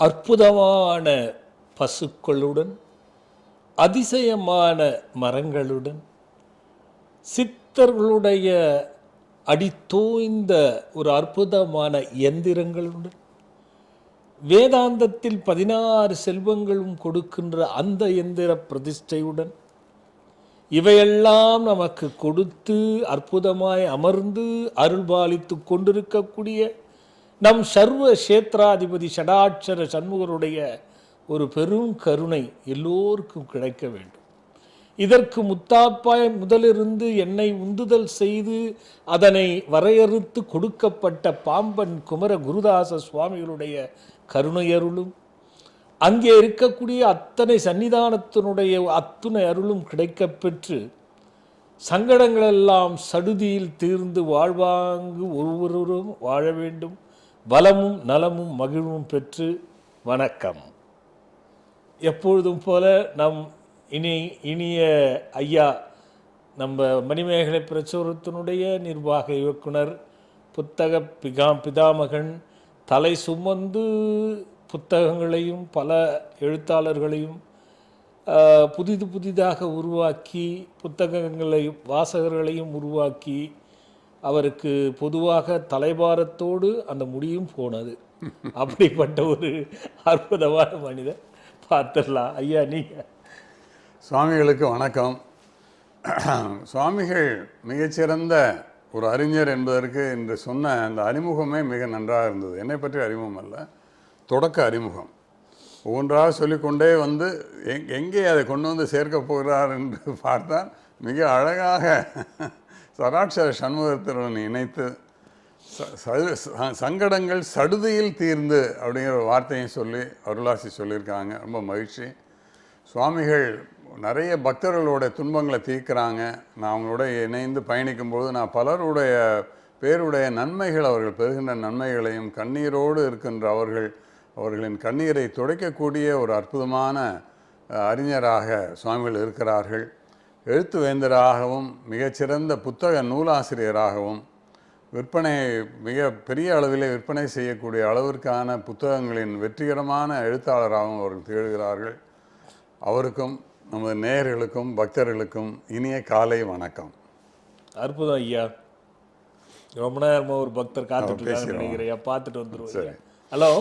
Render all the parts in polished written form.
அற்புதமான பசுக்களுடன், அதிசயமான மரங்களுடன், சித்தர்களுடைய அடித்தோய்ந்த ஒரு அற்புதமான இயந்திரங்களுடன், வேதாந்தத்தில் 16 செல்வங்களும் கொடுக்கின்ற அந்த இயந்திர பிரதிஷ்டையுடன், இவையெல்லாம் நமக்கு கொடுத்து அற்புதமாய் அமர்ந்து அருள்பாலித்து கொண்டிருக்கக்கூடிய நம் சர்வ கஷேத்ராதிபதி ஷடாட்சர சண்முகருடைய ஒரு பெரும் கருணை எல்லோருக்கும் கிடைக்க வேண்டும். இதற்கு முத்தாப்பாய் முதலிருந்து என்னை உந்துதல் செய்து அதனை வரையறுத்து கொடுக்கப்பட்ட பாம்பன் குமர குருதாச சுவாமிகளுடைய கருணையருளும், அங்கே இருக்கக்கூடிய அத்தனை சன்னிதானத்தினுடைய அத்துணை அருளும் கிடைக்கப்பெற்று சங்கடங்களெல்லாம் சடுதியில் தீர்ந்து வாழ்வாங்கு ஒவ்வொருவரும் வாழ வேண்டும். பலமும் நலமும் மகிழ்வும் பெற்று வணக்கம். எப்பொழுதும் போல நம் இனிய ஐயா நம்ம மணிமேகலை பிரசுரத்தினுடைய நிர்வாக இயக்குனர், புத்தக பிதாமகன், தலை சுமந்து புத்தகங்களையும் பல எழுத்தாளர்களையும் புதிதாக உருவாக்கி புத்தகங்களை வாசகர்களையும் உருவாக்கி அவருக்கு பொதுவாக தலைபாரத்தோடு அந்த முடியும் போனது. அப்படிப்பட்ட ஒரு அற்புதமான மனிதர். பார்த்துடலாம் ஐயா. நீங்கள் சுவாமிகளுக்கு வணக்கம். சுவாமிகள் மிகச்சிறந்த ஒரு அறிஞர் என்பதற்கு இன்று சொன்ன அந்த அறிமுகமே மிக நன்றாக இருந்தது. என்னை பற்றி அறிமுகம் அல்ல, தொடக்க அறிமுகம். ஒவ்வொன்றாக சொல்லிக்கொண்டே வந்து எங்கே அதை கொண்டு வந்து சேர்க்கப் போகிறார் என்று பார்த்தால் மிக அழகாக சராட்சர சண்முகத்துடன் இணைத்து சங்கடங்கள் சடுதியில் தீர்ந்து அப்படிங்கிற ஒரு வார்த்தையும் சொல்லி அருளாசி சொல்லியிருக்காங்க. ரொம்ப மகிழ்ச்சி. சுவாமிகள் நிறைய பக்தர்களுடைய துன்பங்களை தீர்க்கிறாங்க. நான் அவங்களோட இணைந்து பயணிக்கும்போது நான் பலருடைய பேருடைய நன்மைகள், அவர்கள் பெறுகின்ற நன்மைகளையும், கண்ணீரோடு இருக்கின்ற அவர்களின் கண்ணீரை துடைக்கக்கூடிய ஒரு அற்புதமான அறிஞராக சுவாமிகள் இருக்கிறார்கள். எழுத்து வேந்தராகவும் மிகச்சிறந்த புத்தக நூலாசிரியராகவும் விற்பனை மிக பெரிய அளவிலே விற்பனை செய்யக்கூடிய அளவிற்கான புத்தகங்களின் வெற்றிகரமான எழுத்தாளராகவும் அவர்கள் திகழ்கிறார்கள். அவருக்கும் நமது நேயர்களுக்கும் பக்தர்களுக்கும் இனிய காலை வணக்கம். அற்புதம் ஐயா. ரொம்ப நேரமா ஒரு பக்தர் காத்துட்டு இருக்காங்க நினைக்கிறேன். பார்த்துட்டு வந்துருவோம். ஹலோ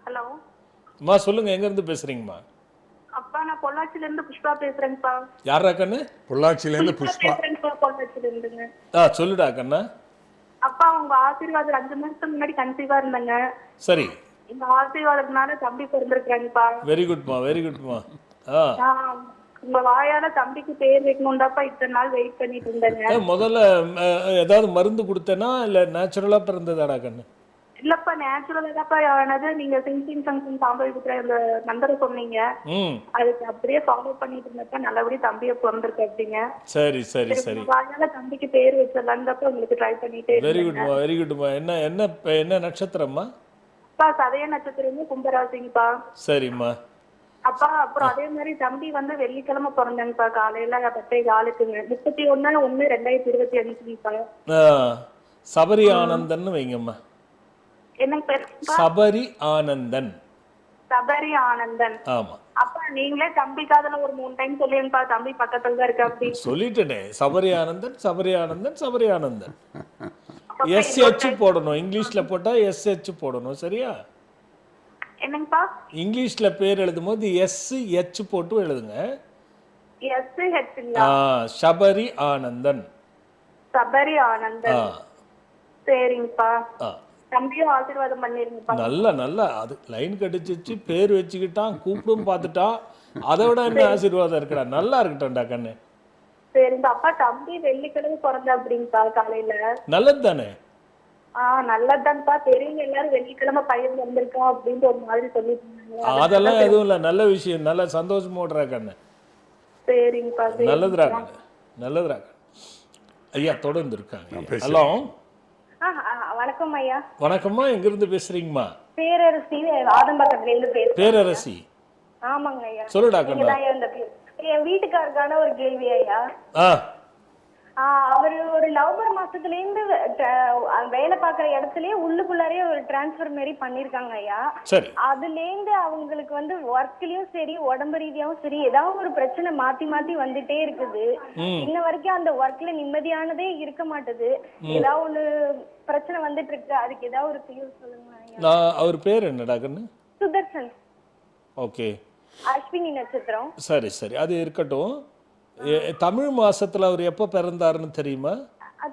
ஹலோ அம்மா, சொல்லுங்க. எங்க இருந்து பேசுறீங்கம்மா? அப்பா, நான் பொள்ளாச்சில இருந்து புஷ்பா பேசுறேன்ப்பா. யாரா கண்ணு? பொள்ளாச்சில இருந்து புஷ்பா. பொள்ளாச்சில இருந்துங்க. சொல்லுடா கண்ணா. அப்பா, உங்க ஆசீர்வாதம் 5 மாசத்துக்கு முன்னாடி கன்சீவா இருந்தேங்க. சரி. இந்த ஆசீர்வாதத்தினால தம்பி பிறந்திருக்காங்கப்பா. வெரி குட்மா, வெரி குட்மா. உங்க வாயால தம்பிக்கு பேர் வைக்கணும்டாப்பா இத்தனை நாள் வெயிட் பண்ணிட்டு இருந்தேங்க. முதல்ல ஏதாவது மருந்து கொடுத்தேனா இல்ல நேச்சுரலா பிறந்ததாடா கண்ணு? இல்லப்பா, நேச்சுரலா தான்ப்பா ஆனது. நீங்க சிங் சாம்பல் கொடுக்குற அந்த நம்பரை சொன்னீங்க, அதுக்கு அப்படியே ஃபாலோ பண்ணிட்டு இருந்தப்ப நல்லபடியா தம்பியை பிறந்திருக்கு அப்படிங்க. சரி சரி சரி. வாயால தம்பிக்கு பேர் வச்சிடலாம்ப்பா உங்களுக்கு ட்ரை பண்ணிட்டே. வெரி குட்மா, வெரி குட்மா. என்ன என்ன என்ன நட்சத்திரம்மா? அப்பா, சதய நட்சத்திரம், கும்பராசிங்கப்பா. சரிம்மா. அப்பா, அப்புறம் அதே மாதிரி தம்பி வந்து வெள்ளிக்கிழமை பிறந்தாங்கப்பா. காலையில 10:04க்குங்க. 31/1/2025ப்பா. சபரி ஆனந்தன் வைங்கம்மா. என்ன பேர்? சபரி ஆனந்தன். சபரி ஆனந்தன். ஆமா. அப்பா, நீங்களே தம்பி காதல ஒரு 3 டைம் சொல்லுங்கப்பா. தம்பி பக்கத்துல தான் இருக்கு அப்படி சொல்லிட்டேனே. சபரி ஆனந்தன், சபரி ஆனந்தன், சபரி ஆனந்தன். SH போடணும். இங்கிலீஷ்ல போட்டா SH போடணும். சரியா? என்னங்கப்பா? இங்கிலீஷ்ல பேர் எழுதும் போது SH போட்டு எழுதுங்க. SHங்களா? சபரி ஆனந்தன். சபரி ஆனந்தன். சரிங்கப்பா. தம்பியும் ஆசீர்வாதம் பண்ணிருங்கப்பா. நல்ல அது லைன் கடிச்சிச்சு, பேர் வச்சுக்கிட்டான், கூப்பிடும் பார்த்துட்டான். அதை விட என்ன ஆசீர்வாதம் இருக்கடா. நல்லா இருக்கட்டும்டா கண்ணு. சரிங்க அப்பா. தம்பி வெள்ளிக்கிழமை பிறந்தா அப்படிங்கப்பா காலையில. நல்லது தானே? நல்லதுதான்ப்பா. தெரியுங்க, எல்லாரும் வெள்ளிக்கிழமை பையன் வந்திருக்கா அப்படின்னு ஒரு மாதிரி சொல்லிட்டு இருந்தாங்க. அதெல்லாம் எதுவும் இல்ல. நல்ல விஷயம். நல்ல சந்தோஷமோடுறா கண்ணு. சரிங்கப்பா. நல்லதுடா கண்ணு, நல்லதுடா. ஐயா தொடர்ந்து இருக்காங்க. ஹலோ. வணக்கம் ஐயா. வணக்கம்மா. எங்க இருந்து பேசுறீங்கம்மா? பேரரசி, ஆதம்பாக்கத்துல இருந்து பேசுறேன். பேரரசி. ஆமாங்க ஐயா. சொல்லுடா கண்ணா. என் வீட்டுக்காரருக்கான ஒரு கேள்வி ஐயா. அவரு ஒரு நவம்பர் மாசத்துல இருந்து வேலை பார்க்குற இடத்துலயே உள்ளுக்குள்ளாரே ஒரு டிரான்ஸ்ஃபர் மாரி பண்ணிருக்காங்க ஐயா. சரி. அதுல இருந்து அவங்களுக்கு வந்து ஒர்க்லயும் சரி உடம்பு ரீதியாவும் சரி ஏதாவது ஒரு பிரச்சனை மாத்தி மாத்தி வந்துட்டே இருக்குது. இன்ன வரைக்கும் அந்த ஒர்க்ல நிம்மதியானதே இருக்க மாட்டுது. ஏதாவது ஒண்ணு பிரச்சனை வந்துட்டு இருக்கு. அதுக்கு ஏதாவது ஒரு தீர்வு சொல்லுங்க ஐயா. அவர் பேர் என்னடா கண்ணு? சுதர்சன். ஓகே. அஸ்வினி நட்சத்திரம். சரி சரி, அது இருக்கட்டும். தமிழ் மாசத்துல அவர் எப்போ பிறந்தாருன்னு தெரியுமா?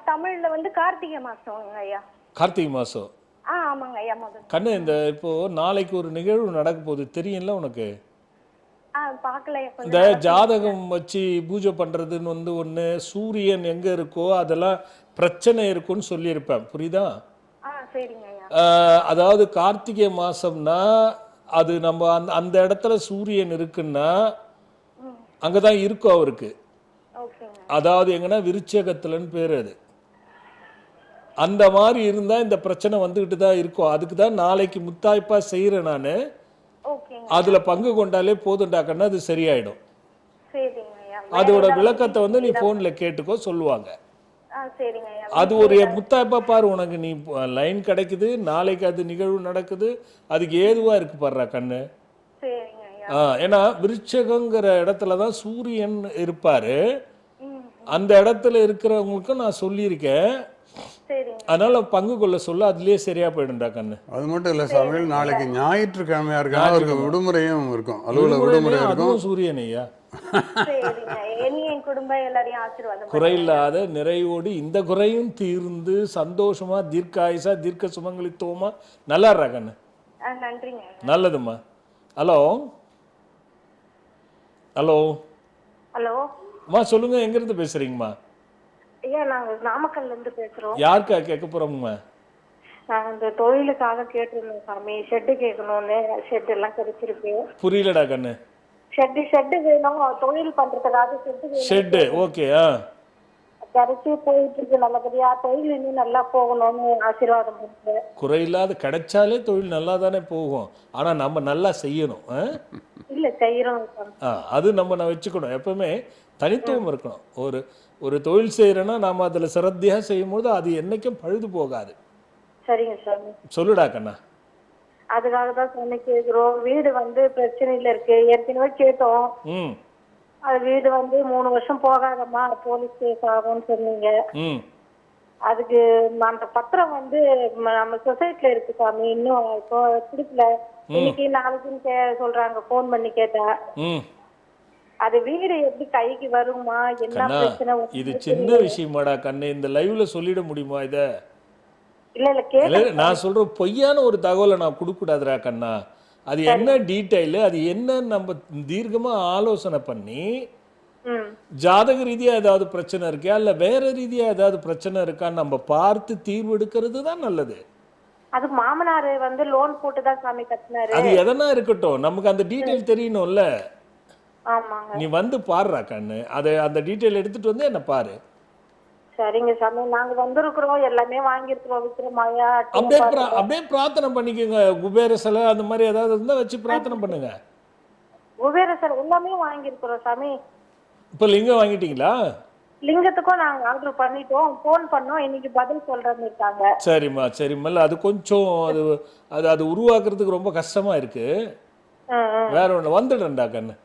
தமிழ்ல வந்து கார்த்திகை மாசம் ஐயா. கார்த்திகை மாசம். ஆமாங்க ஐயா. கண்ணு, இந்த இப்போ நாளைக்கு ஒரு நிகழ்வு நடக்க போகுது தெரியும்ல உனக்கு? பார்க்கல. இந்த ஜாதகம் வச்சு பூஜை பண்றதுன்னு வந்து ஒன்று, சூரியன் எங்க இருக்கோ அதெல்லாம் பிரச்சனை இருக்குன்னு சொல்லியிருப்பேன், புரியுதா? சரிங்க ஐயா. அதாவது கார்த்திகை மாசம்னா அது நம்ம அந்த இடத்துல சூரியன் இருக்குன்னா அங்கதான் இருக்கும் அவருக்கு. அதாவது எங்கன்னா விருச்சகத்துலன்னு பேர். அது அந்த மாதிரி இருந்தா இந்த பிரச்சனை வந்துகிட்டு தான் இருக்கும். அதுக்கு தான் நாளைக்கு முத்தாய்ப்பா செய்யறேன் நான். அதுல பங்கு கொண்டாலே போதுண்டாக்கன்னா அது சரியாயிடும். அதோட விளக்கத்தை வந்து நீ போன்ல கேட்டுக்கோ, சொல்லுவாங்க. அது ஒரு முத்தாய்ப்பா பாரு, உனக்கு நீ லைன் கிடைக்குது, நாளைக்கு அது நிகழ்வு நடக்குது, அதுக்கு ஏதுவா இருக்கு பாடுறா கண்ணு. ஏன்னா விருச்சகங்கிற இடத்துல தான் சூரியன் இருப்பாரு. அந்த இடத்துல இருக்கிறவங்களுக்கும் நான் சொல்லியிருக்கேன். அதனால பங்கு கொள்ள சொல்ல அதுலயே சரியா போயிடும்டா கண்ணு. அது மட்டும் இல்ல சாமி, நாளைக்கு ஞாயிற்றுக்கிழமையா இருக்காங்க, அவருக்கு விடுமுறையும் இருக்கும், அலுவலக விடுமுறை இருக்கும். சூரியன் ஐயா குடும்பம் எல்லாரையும் ஆசீர்வாதம் குறையில்லாத நிறைவோடு இந்த குறையும் தீர்ந்து சந்தோஷமா தீர்க்காயுசா தீர்க்க சுமங்கலித்துவமா நல்லா இருக்கா கண்ணு. நன்றிங்க. நல்லதும்மா. ஹலோ ஹலோ ஹலோ அம்மா, சொல்லுங்க, எங்க இருந்து பேசுறீங்கம்மா? ஐயா, நாங்க நாமக்கல்ல இருந்து பேசுறோம். யாருக்கா கேட்க போறோம்மா? நாங்க இந்த தொழிலுக்காக கேட்டிருந்தோம் சாமி, ஷெட்டு கேட்கணும்னு. ஷெட் எல்லாம் கிடைச்சிருக்கு. புரியலடா கண்ணு. ஷெட்டு வேணும், தொழில் பண்றதுக்காக ஷெட்டு. ஓகே. கிடைச்சி போயிட்டு இருக்கு நல்லபடியா. தொழில் இன்னும் நல்லா போகணும்னு ஆசீர்வாதம் பண்றேன். குறையில்லாத கிடைச்சாலே தொழில் நல்லா தானே போகும். ஆனா நம்ம நல்லா செய்யணும். இல்ல செய்யறோம். அது நம்ம வச்சுக்கணும். எப்பவுமே தனித்துவம் இருக்கணும். ஒரு தொழில் செய்யறேன்னா நாம அதுல சிரத்தையா செய்யும் போது அது என்னைக்கும் பழுது போகாது. சரிங்க சாமி. சொல்லுடா கண்ணா. அதுக்காக தான் சாமி கேக்குறோம். வீடு வந்து பிரச்சனையில இருக்கு. ஏற்கனவே கேட்டோம். அது வீடு வந்து 3 வருஷம் போகாதம்மா, போலீஸ் கேஸ் ஆகும்னு சொன்னீங்க. அதுக்கு அந்த பத்திரம் வந்து நம்ம சொசைட்டில இருக்கு சாமி, இன்னும் இப்போ பிடிக்கல. இன்னைக்கு நாளைக்குன்னு சொல்றாங்க, போன் பண்ணி கேட்டா. அது வீடு எப்படி கைக்கு வருமா, என்ன பிரச்சனை? இது சின்ன விஷயமாடா கண்ணு, இந்த லைவ்ல சொல்லிட முடியுமா இத? இல்ல நான் சொல்ற பொய்யான ஒரு தகவலை நான் கொடுக்க கூடாதுடா கண்ணா. அது என்ன டீடைல், அது என்ன நம்ம தீர்க்கமா ஆலோசனை பண்ணி ஜாதக ரீதியா ஏதாவது பிரச்சனை இருக்கா இல்ல வேற ரீதியா ஏதாவது பிரச்சனை இருக்கான்னு நம்ம பார்த்து தீர்வு எடுக்கிறது தான் நல்லது. அது மாமனார் வந்து லோன் போட்டு தான் சாமி கட்டினாரு. அது எதனா இருக்கட்டும், நமக்கு அந்த டீடைல் தெரியணும்ல. ஆமாங்க. நீ வந்து பாருடா கண்ணு, அதை அந்த டீடைல் எடுத்துட்டு வந்து என்ன பாரு. சரிங்க சாமி, நாங்க வந்திருக்கிறோம், எல்லாமே வாங்கியிருக்கிறோம். விக்ரமாயா அப்படியே பிரார்த்தனை பண்ணிக்கோங்க. குபேர சிலை அந்த மாதிரி ஏதாவது இருந்தா வச்சு பிரார்த்தனை பண்ணுங்க. குபேர சிலை எல்லாமே வாங்கியிருக்கிறோம் சாமி. இப்ப லிங்கம் வாங்கிட்டீங்களா? லிங்கத்துக்கும் நாங்க ஆர்டர் பண்ணிட்டோம், போன் பண்ணோம், இன்னைக்கு பதில் சொல்றேன்னு இருக்காங்க. சரிம்மா சரிம்மா. அது கொஞ்சம் அது உருவாக்குறதுக்கு ரொம்ப கஷ்டமா இருக்கு. வேற ஒண்ணு வந்துடும்டா கண்ணு.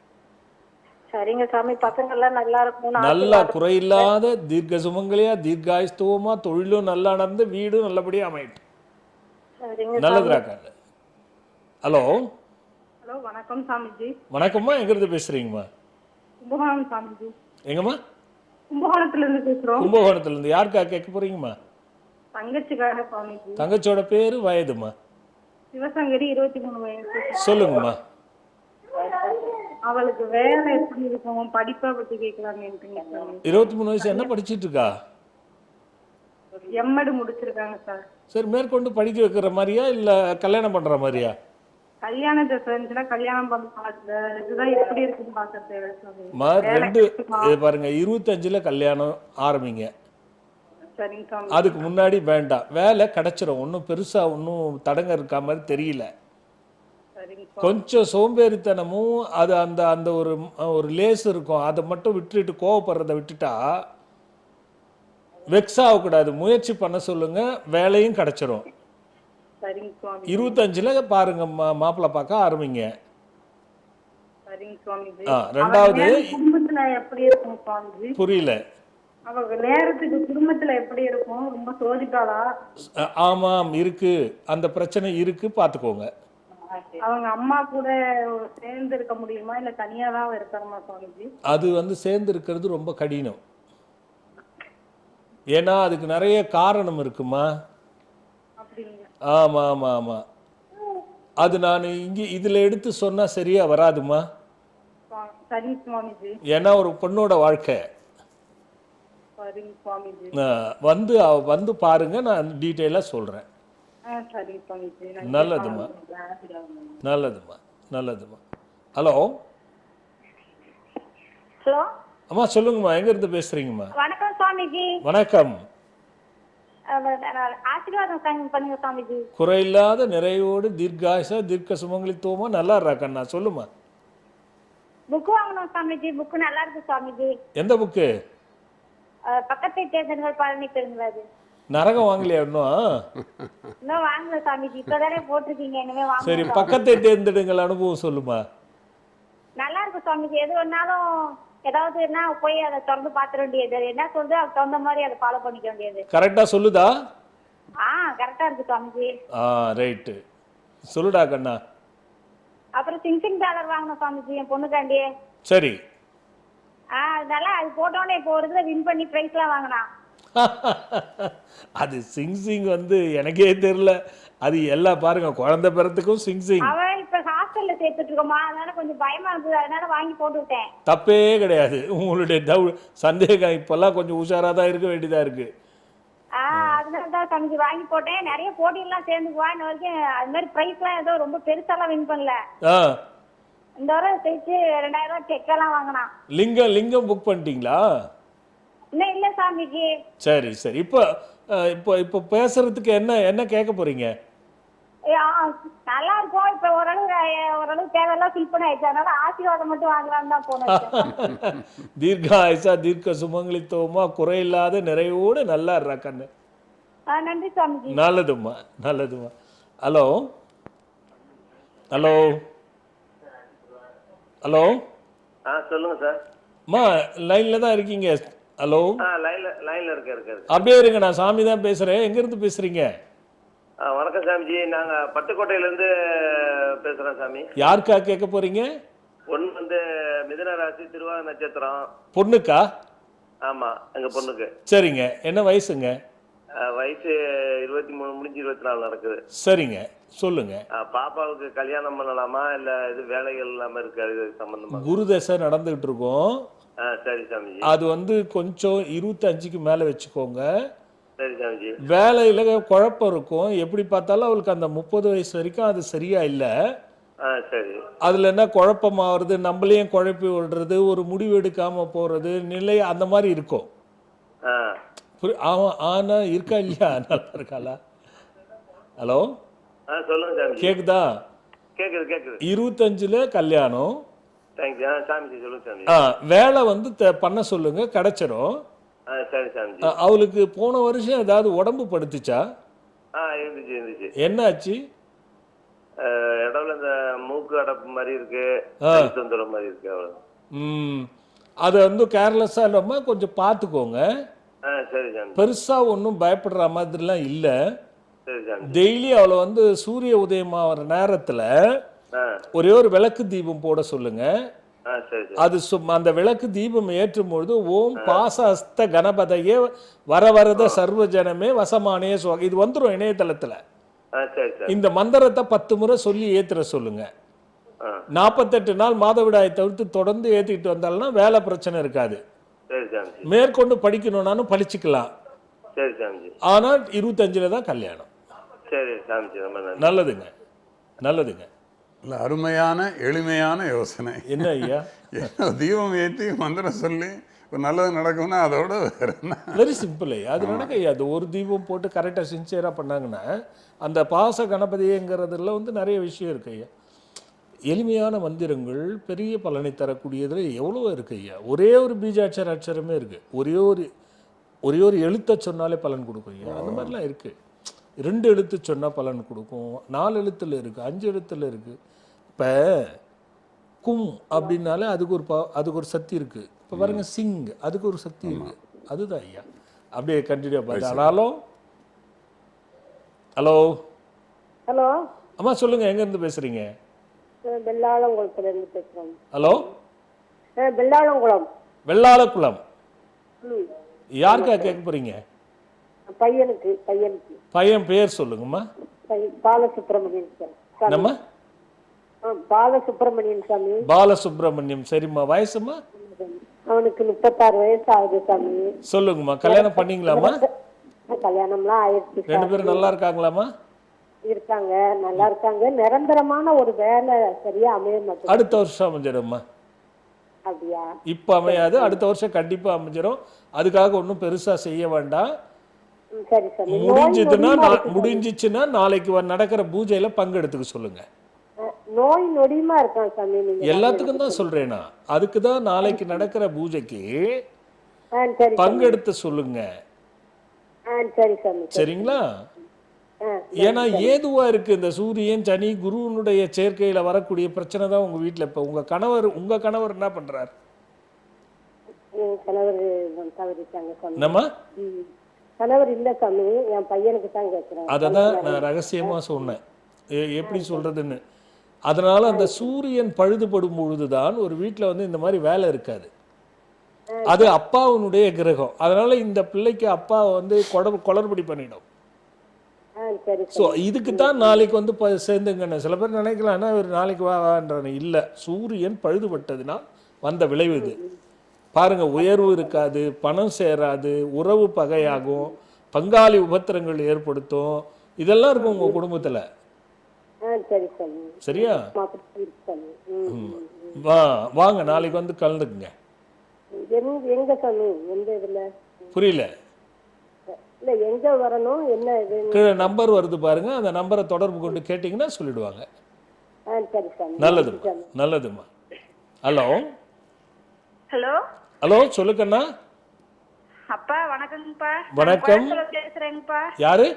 சரிங்க சாமி, பசங்க எல்லாம் நல்லா இருக்கும், நல்லா குறையில்லாத தீர்க்க சுமங்கலியா தீர்காயுஸ்துவமா தொழிலும் நல்லா நடந்து வீடும் நல்லபடியா அமையட்டும். நல்லதுடா கண்ணு. ஹலோ ஹலோ, வணக்கம் சாமிஜி. வணக்கம்மா, எங்க இருந்து பேசுறீங்கம்மா? கும்பகோணம் சாமிஜி. எங்கம்மா? கும்பகோணத்துல இருந்து பேசுறோம். கும்பகோணத்துல இருந்து. யாருக்கா கேட்க போறீங்கம்மா? தங்கச்சிக்காக சாமிஜி. தங்கச்சியோட பேரு வயதுமா? சிவசங்கரி, 23 வயசு. சொல்லுங்கம்மா. அவளுக்கு வேலை எப்படி இருக்கும், படிப்பை பத்தி கேட்கலான்னு. 23 வயசு, என்ன படிச்சிட்டு இருக்கா? எம்எட் முடிச்சிருக்காங்க சார். சரி, மேற்கொண்டு படிக்க வைக்கிற மாதிரியா இல்ல கல்யாணம் பண்ற மாதிரியா? கல்யாணம் இருந்துச்சுன்னா கல்யாணம் பண்ண இதுதான் எப்படி இருக்குன்னு பாக்குறது. ரெண்டு பாருங்க, 25ல கல்யாணம் ஆரம்பிங்க. அதுக்கு முன்னாடி வேண்டாம். வேலை கிடைச்சிடும், ஒன்றும் பெருசா ஒன்றும் தடங்க இருக்கா மாதிரி தெரியல. கொஞ்சம் சோம்பேறித்தனமும் அது அந்த அந்த ஒரு லேஸ் இருக்கும், அதை மட்டும் விட்டுட்டு கோவப்படுறதை விட்டுட்டா வெக்ஸ் ஆகக்கூடாது, முயற்சி பண்ண சொல்லுங்க, வேலையும் கிடைச்சிரும். சரிங்க சுவாமி. 25ல் பாருங்க மாப்பிள்ளை பார்க்க ஆரம்பிங்க. சரிங்க சுவாமிஜி. ரெண்டாவது குடும்பத்துல எப்படி இருக்கும் சுவாமிஜி? புரியல. அவங்க நேரத்துக்கு குடும்பத்துல எப்படி இருக்கும்? ரொம்ப சோதிக்காளா? ஆமாம் இருக்கு, அந்த பிரச்சனை இருக்கு, பார்த்துக்கோங்க. அவங்க அம்மா கூட சேர்ந்து இருக்க முடியுமா இல்ல தனியா தான் இருக்காமா சுவாமிஜி? அது வந்து சேர்ந்து இருக்கிறது ரொம்ப கடினம். ஏன்னா அதுக்கு நிறைய காரணம் இருக்குமா. அப்படிங்களா? ஆமாம் ஆமாம் ஆமாம். அது நான் இங்கே இதில் எடுத்து சொன்னால் சரியா வராதுமா. சரிங்க சுவாமிஜி. ஏன்னா ஒரு பொண்ணோட வாழ்க்கை. சரிங்க சுவாமிஜி. வந்து பாருங்க, நான் டீட்டெயிலாக சொல்கிறேன். சரிங்க சுவாமிஜி. நல்லதுமா நல்லதுமா நல்லதுமா. ஹலோ ஹலோ, அம்மா சொல்லுங்கம்மா, எங்கேருந்து பேசுகிறீங்கம்மா? வணக்கம் சுவாமிஜி. வணக்கம். ஆசீர்வாதம் பண்ணுங்க சுவாமிஜி. குறையில்லாத நிறைவோடு தீர்க்காயுசா தீர்க்க சுமங்கலித்துவமா நல்லா இருக்காக்கண்ணா, சொல்லுமா. புக்கு வாங்கணும் சுவாமிஜி. புக்கு நல்லா இருக்கு சுவாமிஜி. எந்த புக்கு? பக்கத்தை தேர்ந்தெடுங்கள் பழனி பெருங்களாது. நரகம் வாங்கலையா இன்னும்? இன்னும் வாங்கல சுவாமிஜி, இப்பதானே போட்டிருக்கீங்க, இனிமே வாங்க. சரி, பக்கத்தை தேர்ந்தெடுங்கள் அனுபவம் சொல்லுமா. நல்லா இருக்கு சுவாமிஜி. எது வேணாலும் ஏதாவது என்ன போய் அதை திறந்து பாத்திர வேண்டியது, என்ன சொல்றது அதுக்கு தகுந்த மாதிரி அதை ஃபாலோ பண்ணிக்க வேண்டியது. கரெக்டா சொல்லுதா? கரெக்டா இருக்கு சுவாமிஜி. ரைட்டு, சொல்லுடா கண்ணா. அப்புறம் சிங் டாலர் வாங்கணும் சுவாமிஜி என் பொண்ணுக்காண்டி. சரி. அதனால அது போட்டோன்னே இப்போ ஒரு இதில் வின் பண்ணி ப்ரைஸ்லாம் வாங்கினா. அது சிங் வந்து எனக்கே தெரியல. அது எல்லாம் பாருங்க, குழந்தை பிறத்துக்கும் சிங். அவன் இப்ப ஹாஸ்டல்ல சேர்த்துட்டு இருக்கோமா, அதனால கொஞ்சம் பயமா இருந்தது, அதனால வாங்கி போட்டு விட்டேன். தப்பே கிடையாது. உங்களுடைய சந்தேகம் இப்பெல்லாம் கொஞ்சம் உஷாரா தான் இருக்க வேண்டியதா இருக்கு. அதனால தான் தம்பி வாங்கி போட்டேன். நிறைய போட்டியெல்லாம் சேர்ந்துக்குவா. இன்ன வரைக்கும் அது மாதிரி ப்ரைஸ்லாம் ஏதோ ரொம்ப பெருசாலாம் வின் பண்ணல. இந்த வாரம் சேர்த்து 2000 ரூபாய் செக்கெல்லாம் வாங்கினா. லிங்கம் புக் பண்ணிட்டீங்களா? இன்னும் இல்ல சாமிஜி. சரி சரி. இப்போ பேசுறதுக்கு என்ன கேட்க போறீங்க? நல்லா இருக்கும். இப்ப ஓரளவு தேவையெல்லாம் ஃபில் பண்ணி ஆயிடுச்சு. அதனால ஆசீர்வாதம் மட்டும் வாங்கலாம்னு தான் போனேன். தீர்க்காயுசா தீர்க்க சுமங்கலித்துவமா குறையில்லாத நிறைவோடு நல்லா இருறா கண்ணு. நன்றி சாமிஜி. நல்லதும்மா நல்லதும்மா. Hello hello hello. சொல்லுங்க சார். அம்மா லைன்ல தான் இருக்கீங்க? ஹலோ. லைன்ல இருக்கு. அப்படியே இருங்க, நான் சாமி தான் பேசுறேன். எங்க இருந்து பேசுறீங்க? வணக்கம் சாமிஜி, நாங்க பட்டுக்கோட்டையில இருந்து பேசுறோம் சாமி. யாருக்கா கேட்க போறீங்க? பொண்ணு வந்து மிதுன ராசி, திருவாதிரை நட்சத்திரம். பொண்ணுக்கா? ஆமா, எங்க பொண்ணுக்கு. சரிங்க. என்ன வயசுங்க? வயசு 23 முடிஞ்சு 24 நடக்குது. சரிங்க, சொல்லுங்க. பாப்பாவுக்கு கல்யாணம் பண்ணலாமா இல்ல இது வேலைகள் இல்லாம இருக்கு, அது சம்பந்தமா? குரு தசை நடந்துகிட்டு இருக்கோம். சரி சாமிஜி. அது வந்து கொஞ்சம் 25க்கு மேல வச்சுக்கோங்க. சரி சாமிஜி. வேலையில குழப்பம் இருக்கும். எப்படி பார்த்தாலும் அவளுக்கு அந்த 30 வயசு வரைக்கும் அது சரியா இல்லை. சரி. அதுல என்ன குழப்பமாகிறது, நம்மளையும் குழப்பி விடுறது, ஒரு முடிவு எடுக்காம போறது நிலை அந்த மாதிரி இருக்கும். ஆனா இருக்கா இல்லையா? நல்லா இருக்காளா? ஹலோ சொல்லுங்க சாமி. கேக்குதா? கேக்குது. 25ல கல்யாணம். தேங்க்யூ சாமிஜி. சொல்லுங்க சாமி. வேலை வந்து பண்ண சொல்லுங்க, கிடைச்சிரும். சரி சாமிஜி. அவளுக்கு போன வருஷம் ஏதாவது உடம்பு படுத்துச்சா? இருந்துச்சு. என்ன ஆச்சு? இடத்துல இந்த மூக்கு அடப்பு மாதிரி இருக்கு, தொந்தரவு மாதிரி இருக்கு. அவ்வளவு. அதை வந்து கேர்லெஸ்ஸா இல்லாம கொஞ்சம் பார்த்துக்கோங்க. சரி சாமி. பெருசா ஒன்றும் பயப்படுற மாதிரிலாம் இல்லை. சரி சாமி. டெய்லி அவளை வந்து சூரிய உதயமாகிற நேரத்துல ஒரே ஒரு விளக்கு தீபம் போட சொல்லுங்க. அது அந்த விளக்கு தீபம் ஏற்றும் பொழுது ஓம் பாசஸ்த கணபதையே வரவரத சர்வ ஜனமே வசமானே இது வந்துடும் இணையதளத்துல. இந்த மந்திரத்தை 10 முறை சொல்லி ஏத்துற சொல்லுங்க. 48 நாள் மாதவிடாயை தவிர்த்து தொடர்ந்து ஏத்திட்டு வந்தாலும்னா வேலை பிரச்சனை இருக்காது. மேற்கொண்டு படிக்கணும்னாலும் படிச்சுக்கலாம். ஆனா 25ல தான் கல்யாணம். நல்லதுங்க நல்லதுங்க. இல்லை, அருமையான எளிமையான யோசனை. என்ன ஐயா? தீபம் ஏற்றி மந்திரம் சொல்லி இப்போ நல்லது நடக்கும்னா அதோட வேற என்ன? வெரி சிம்பிள் ஐயா. அது நடக்க ஐயா. அது ஒரு தீபம் போட்டு கரெக்டாக சின்சியராக பண்ணாங்கன்னா அந்த பாச கணபதிங்கிறதுல வந்து நிறைய விஷயம் இருக்கு ஐயா. எளிமையான மந்திரங்கள் பெரிய பலனை தரக்கூடியதில் எவ்வளோ இருக்கு ஐயா. ஒரே ஒரு பீஜாட்சர அட்சரமே இருக்கு. ஒரே ஒரு ஒரே ஒரு எழுத்தை சொன்னாலே பலன் கொடுக்கும் ஐயா. அந்த மாதிரிலாம் இருக்கு. 2 எழுத்து சொன்னால் பலன் கொடுக்கும், 4 எழுத்துல இருக்கு, 5 எழுத்துல இருக்கு. இப்போ கும் அப்படின்னாலே அதுக்கு ஒரு சக்தி இருக்கு. இப்போ பாருங்க சிங், அதுக்கு ஒரு சக்தி இருக்கு. அதுதான் ஐயா. அப்படியே கண்டினியூ பண்ணி. ஆனாலும் ஹலோ ஹலோ, அம்மா சொல்லுங்க, எங்க இருந்து பேசுறீங்க? வெள்ளாளங்குளத்துல இருந்து பேசுறோம். ஹலோ, வெள்ளாளங்குளம். வெள்ளாளக்குளம். யாருக்கா கேட்க போறீங்க? பையனுக்கு. பையன் பேர் சொல்லுங்கம்மா. பாலசுப்ரமணியன் சார். நம்ம பாலசுப்ரமணியன் சாமி. பாலசுப்ரமணியம். சரிம்மா. வயசுமா? அவனுக்கு 36 வயசு ஆகுது சாமி. சொல்லுங்கம்மா. கல்யாணம் பண்ணீங்களாம்மா? கல்யாணம்லாம் ஆயிடுச்சு. 2 பேரும் நல்லா இருக்காங்களாம்மா? இருக்காங்க, நல்லா இருக்காங்க. நிரந்தரமான ஒரு வேலை சரியா அமைய மாட்டேங்குது. அடுத்த வருஷம் அமைஞ்சிடும்மா. அப்படியா? இப்ப அமையாது, அடுத்த வருஷம் கண்டிப்பா அமைஞ்சிடும். அதுக்காக ஒன்றும் பெருசா செய்ய வேண்டாம். சரி சாமி. முடிஞ்சிச்சுன்னா நாளைக்கு நடக்கிற பூஜையில பங்கெடுத்துக்க சொல்லுங்க. நோய் நொடியுமா இருக்கான் சாமி. நீங்க எல்லாத்துக்கும் தான் சொல்றேனா, அதுக்கு தான் நாளைக்கு நடக்கிற பூஜைக்கு சரி பங்கெடுத்து சொல்லுங்க. சரி சாமி. சரிங்களா? ஏன்னா ஏதுவா இருக்கு இந்த சூரியன் சனி குருவனுடைய சேர்க்கையில வரக்கூடிய பிரச்சனை தான் உங்க வீட்டுல. இப்ப உங்க கணவர் என்ன பண்றாரு? கணவர் தவறிட்டாங்க சாமி. நம்ம கணவர் இல்ல சாமி, என் பையனுக்கு தான் கேட்கிறேன். அததான் நான் ரகசியமா சொன்னேன், எப்படி சொல்றதுன்னு. அதனால அந்த சூரியன் பழுதுபடும் பொழுதுதான் ஒரு வீட்டுல இந்த மாதிரி வேலை இருக்காது. அது அப்பாவுடைய கிரகம். அதனால இந்த பிள்ளைக்கு அப்பா குளறுபடி பண்ணிடும். ஸோ இதுக்கு தான் நாளைக்கு சேர்ந்துங்கன்னு சில பேர் நினைக்கலாம்னா ஒரு நாளைக்கு வான்றானே. இல்லை, சூரியன் பழுதுபட்டதுனால் வந்த விளைவு இது. பாருங்க, உயர்வு இருக்காது, பணம் சேராது, உறவு பகையாகும், பங்காளி உபத்திரங்கள் ஏற்படுத்தும், இதெல்லாம் இருக்கும் உங்க குடும்பத்துல. சரியா? வாங்க, நாளைக்கு கலந்துக்குங்க. புரியல? எங்க வரணும், என்ன இது? கீழே நம்பர் வருது பாருங்க, அந்த நம்பரை தொடர்பு கொண்டு கேட்டீங்கன்னா சொல்லிடுவாங்க. நல்லதும்மா, நல்லதும்மா. ஹலோ ஹலோ, சொல்லுங்கண்ணா. அப்பா வணக்கங்கப்பா. வணக்கம். பேசுறேங்கப்பா. யாரு?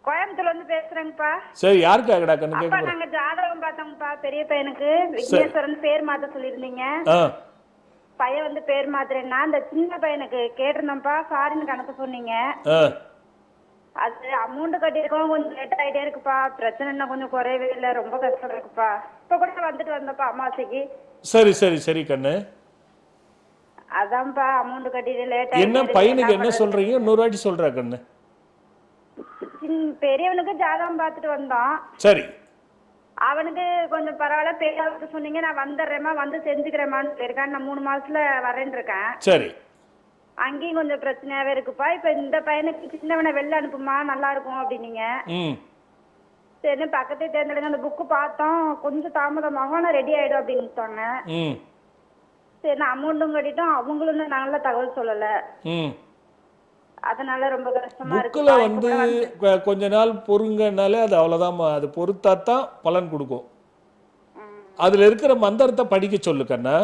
கோயம்புத்தூர்ல இருந்து பேசுறேங்கப்பா. சரி, யாருக்காகடா கண்ணு அப்பா கேட்க? நாங்க ஜாதகம் பார்த்தோங்கப்பா. பெரிய பையனுக்கு விக்னேஸ்வரன் பேர் மாத்த சொல்லியிருந்தீங்க. பையன் பேர் மாத்துறேன்னா அந்த சின்ன பையனுக்கு கேட்டிருந்தோம்ப்பா. ஃபாரினுக்கு அனுப்ப சொன்னீங்க. அது அமௌண்ட் கட்டியிருக்கோம், கொஞ்சம் லேட் ஆகிட்டே இருக்குப்பா. பிரச்சனை என்ன கொஞ்சம் குறையவே இல்லை, ரொம்ப கஷ்டம் இருக்குப்பா. இப்போ கூட வந்துட்டு வந்தப்பா அமாவாசைக்கு. சரி சரி சரி கண்ணு. அதான்ப்பா அமௌண்ட் கட்டிட்டு லேட். என்ன பையனுக்கு என்ன சொல்றீங்க? இன்னொரு வாட்டி சொல்ற கண்ணு. பெரியவனுக்கு ஜாதகம் பார்த்துட்டு வந்தோம். சரி. அவனுக்கு கொஞ்சம் பரவாயில்ல, பேராவுக்கு சொன்னீங்க. நான் வந்துடுறேம்மா, வந்து செஞ்சுக்கிறேம்மான்னு சொல்லியிருக்கான். நான் 3 மாசத்துல வரேன்னு இருக்கேன். சரி. அங்கேயும் கொஞ்சம் பிரச்சனையாவே இருக்குப்பா. இப்ப இந்த பையனுக்கு சின்னவனை வெளில அனுப்புமா, நல்லா இருக்கும் அப்படின்னீங்க. சரி, பக்கத்தே தேர்ந்தெடுங்க. அந்த புக்கு பார்த்தோம், கொஞ்சம் தாமதமாகும், ஆனால் ரெடி ஆயிடும் அப்படின்னுட்டாங்க. சரி, நான் அமௌண்ட்டும் கட்டிட்டோம், அவங்களும் நல்ல தகவல் சொல்லல. அதனால ரொம்ப கஷ்டமா இருக்கு. புக்குல கொஞ்ச நாள் பொறுங்கனாலே அது அவ்வளவுதான். அது பொறுத்தாத்தான் பலன் கொடுக்கும். அதுல இருக்கிற மந்திரத்தை படிக்க சொல்லு கண்ணா.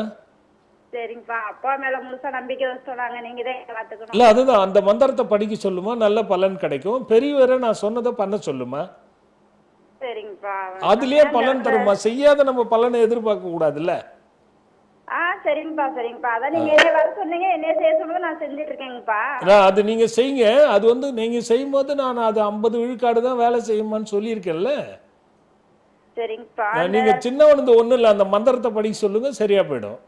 சரிங்கப்பா, அப்பா மேல முழுசா நம்பிக்கை வச்சுட்டாங்க. நீங்க தான் பாத்துக்கணும். இல்ல, அதுதான், அந்த மந்திரத்தை படிக்க சொல்லுமா, நல்ல பலன் கிடைக்கும். பெரியவரை நான் சொன்னதை பண்ண சொல்லுமா. சரிங்கப்பா. அதுலயே பலன் தருமா. செய்யாத நம்ம பலனை எதிர்பார்க்க கூடாதுல்ல. சரிங்கப்பா சரிங்கப்பா. அதான் நீங்க வர சொன்னீங்க, என்ன செய்ய சொன்னது நான் செஞ்சுட்டு இருக்கேங்கப்பா. அது நீங்க செய்யுங்க. அது நீங்க செய்யும்போது நான் அது 50 விழுக்காடு தான் வேலை செய்யுமான்னு சொல்லியிருக்கேன்ல. சரிங்கப்பா. நீங்க சின்னவனது ஒண்ணும் இல்ல, அந்த மந்திரத்தை படிக்க சொல்லுங்க, சரியா போயிடும்.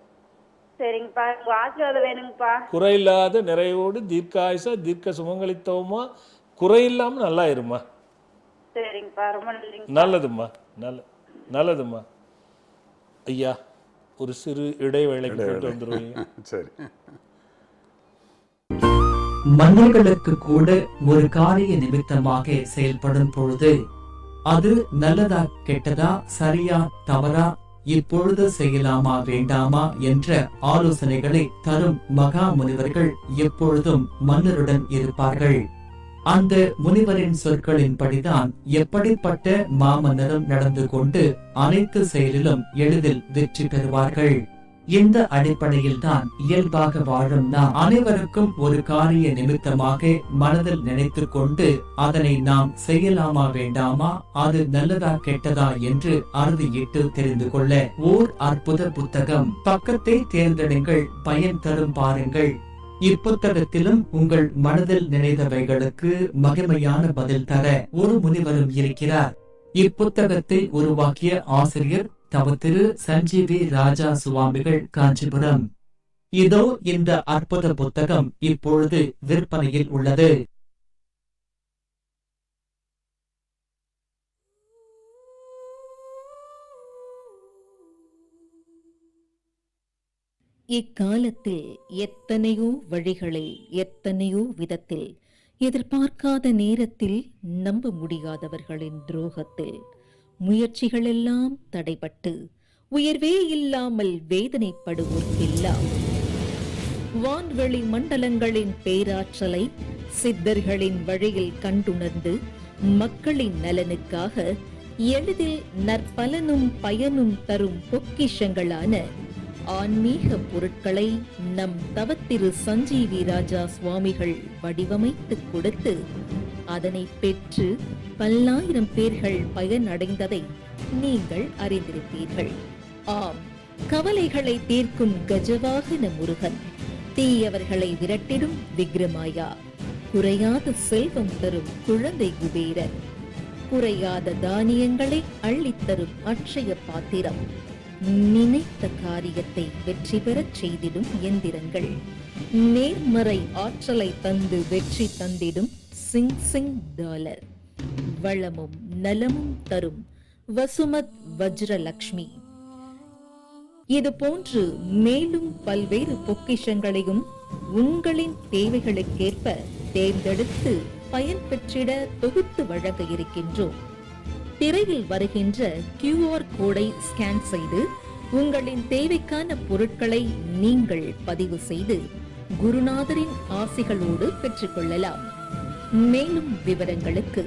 சரிங்கப்பா, ஆசீர்வாதம் வேணுங்கப்பா. குறையில்லாத நிறைவோடு தீர்க்காயுசா தீர்க்க சுமங்கலித்தவமா குறையில்லாம நல்லா இருமா. சரிங்கப்பா, ரொம்ப நன்றிங்க. நல்லதும்மா, நல்லதும்மா. ஐயா, ஒரு சிறு இடைவேளைக்கு போயிட்டு வந்துருவீங்க. சரி. மன்னர்களுக்கு கூட ஒரு காரிய நிமித்தமாக செயல்படும் பொழுது அது நல்லதா கெட்டதா, சரியா தவறா, இப்பொழுது செய்யலாமா வேண்டாமா என்ற ஆலோசனைகளை தரும் மகா முனிவர்கள் எப்பொழுதும் மன்னருடன் இருப்பார்கள். அந்த முனிவரின் சொற்களின்படிதான் எப்படிப்பட்ட மாமன்னரும் நடந்து கொண்டு அனைத்து செயலிலும் எளிதில் வெற்றி பெறுவார்கள். இந்த அடிப்படையில் தான் இயல்பாக வாழும் நாம் அனைவருக்கும் ஒரு காரிய நிமித்தமாக மனதில் நினைத்துக் கொண்டு அதனை நாம் செய்யலாமா வேண்டாமா, அது நல்லதா கெட்டதா என்று அறுதியிட்டு தெரிந்து கொள்ள ஓர் அற்புத புத்தகம். பக்கத்தை தேர்ந்தெடுங்கள், பயன் தரும் பாருங்கள். இப்புத்தகத்திலும் உங்கள் மனதில் நினைத்தவைகளுக்கு மகிமையான பதில் தர ஒரு முனிவரும் இருக்கிறார். இப்புத்தகத்தை உருவாக்கிய ஆசிரியர் தவ திரு சஞ்சீவி ராஜா சுவாமிகள், காஞ்சிபுரம். இதோ இந்த அற்புத புத்தகம் இப்பொழுது விற்பனையில் உள்ளது. இக்காலத்தில் எத்தனையோ வழிகளில் எத்தனையோ விதத்தில் எதிர்பார்க்காத நேரத்தில் நம்ப முடியாதவர்களின் துரோகத்தில் முயற்சிகளெல்லாம் தடைபட்டு உயர்வே இல்லாமல் வேதனைப்படுவோர்க்கெல்லாம் வான்வெளி மண்டலங்களின் பேராற்றலை சித்தர்களின் வழியில் கண்டுணர்ந்து மக்களின் நலனுக்காக எளிதில் நற்பலனும் பயனும் தரும் பொக்கிஷங்களான ஆன்மீக பொருட்களை நம் தவத்திரு சஞ்சீவி ராஜா சுவாமிகள் வடிவமைத்துக் கொடுத்து அதனை பெற்று பல்லாயிரம் பேர்கள் பயனடைந்ததை நீங்கள் அறிந்திருப்பீர்கள். ஆம், கவலைகளை தீர்க்கும் கஜவாகன முருகன், தீயவர்களை விரட்டிடும் விக்ரமாயா, குறையாத செல்வம் தரும் குழந்தை குபேரன், குறையாத தானியங்களை அள்ளித்தரும் அட்சய பாத்திரம், நினைத்த காரியத்தை வெற்றி பெறச் செய்திடும் எந்திரங்கள், நேர்மறை ஆற்றலை தந்து வெற்றி தந்திடும் சிங் சிங் டாலர், வளமும் நலமும் தரும் வசுமத் வஜ்ரலக்ஷ்மி, இது போன்று மேலும் பல்வேறு பொக்கிஷங்களையும் உங்களின் தேவைகளுக்கேற்ப தேர்ந்தெடுத்து பயன் பெற்றிட தொகுத்து வழங்க இருக்கின்றோம். திரையில் வருகின்ற QR கோடை ஸ்கேன் செய்து உங்களின் தேவைக்கான பொருட்களை நீங்கள் பதிவு செய்து குருநாதரின் ஆசிகளோடு பெற்றுக்கொள்ளலாம். மேலும் விவரங்களுக்கு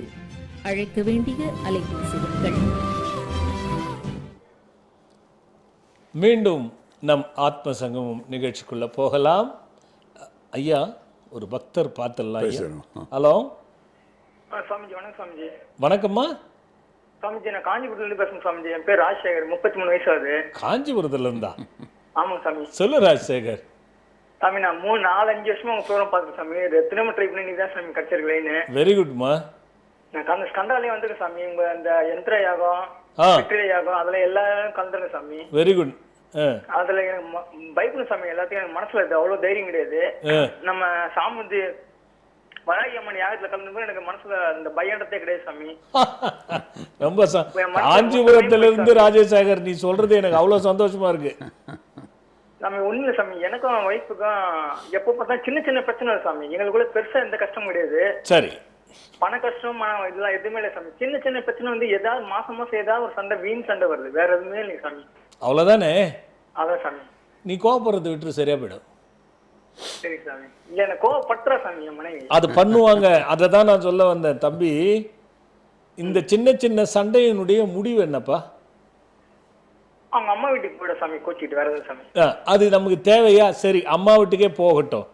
அழைக்க வேண்டிய அலைபேசி எண்கள். மீண்டும் நம் ஆத்ம சங்கமம் நிகழ்ச்சிக்குள்ள போகலாம். ஐயா, ஒரு பக்தர் பார்த்தலாம். ஹலோ சாமிஜி, வணக்கம் சாமிஜி. வணக்கம்மா சாமிஜி, நான் காஞ்சிபுரத்துல பேசுறேன் சாமிஜி. என் பேர் ராஜசேகர், 33 வயசு ஆகுது. காஞ்சிபுரத்துல இருந்தா? ஆமாங்க சாமி. சொல்லு ராஜசேகர். சாமி, நான் 3-4-5 வருஷமா உங்க ப்ரோக்ராம் பார்த்துருக்கேன் சாமி. திரும்ப ட்ரை பண்ணி தான் சாமி கிடைச்சிருக்கேன்னு. வெரி குட்மா. நான் ஸ்கந்தாலேயே வந்திருக்கேன் சாமி. உங்க அந்த யந்திர யாகம், வெற்றிலை யாகம், அதுல எல்லாம் கலந்துருங்க சாமி. Very good. அதுல எனக்கு பயப்படும் சாமி. எல்லாத்தையும் எனக்கு மனசுல அவ்வளவு தைரியம் கிடையாது. நம்ம சாமுந்தி வராகி அம்மன் யாகத்துல கலந்து எனக்கு மனசுல அந்த பயண்டதே கிடையாது சாமி. ரொம்ப காஞ்சிபுரத்துல இருந்து ராஜசேகர் நீ சொல்றது எனக்கு அவ்வளவு சந்தோஷமா இருக்கு. நம்ம ஒண்ணு சாமி, எனக்கும் ஒய்ஃபுக்கும் எப்போ பார்த்தா சின்ன சின்ன பிரச்சனை சாமி. எங்களுக்குள்ள பெருசா எந்த கஷ்டம் கிடையாது. சரி. பண கஷ்டம் இதெல்லாம் எதுவுமே இல்லை சாமி. சின்ன சின்ன பிரச்சனை வந்து ஏதாவது மாசம் ஏதாவது ஒரு சண்டை, வீண் சண்டை வருது, வேற எதுவுமே இல்லை சாமி. அவ்வளவுதானே? அதான் சாமி. நீ கோபப்படுறதை விட்டு சரியா போயிடும். சரி சாமி. இல்ல எனக்கு கோவப்பட்டுறா சாமி என் மனைவி. அது பண்ணுவாங்க. அதை தான் நான் சொல்ல வந்தேன் தம்பி. இந்த சின்ன சின்ன சண்டையினுடைய முடிவு என்னப்பா? அவங்க அம்மா வீட்டுக்கு போயிட சாமி, கோச்சிட்டு வேற எதாவது சாமி. அது நமக்கு தேவையா? சரி, அம்மா வீட்டுக்கே போகட்டும்.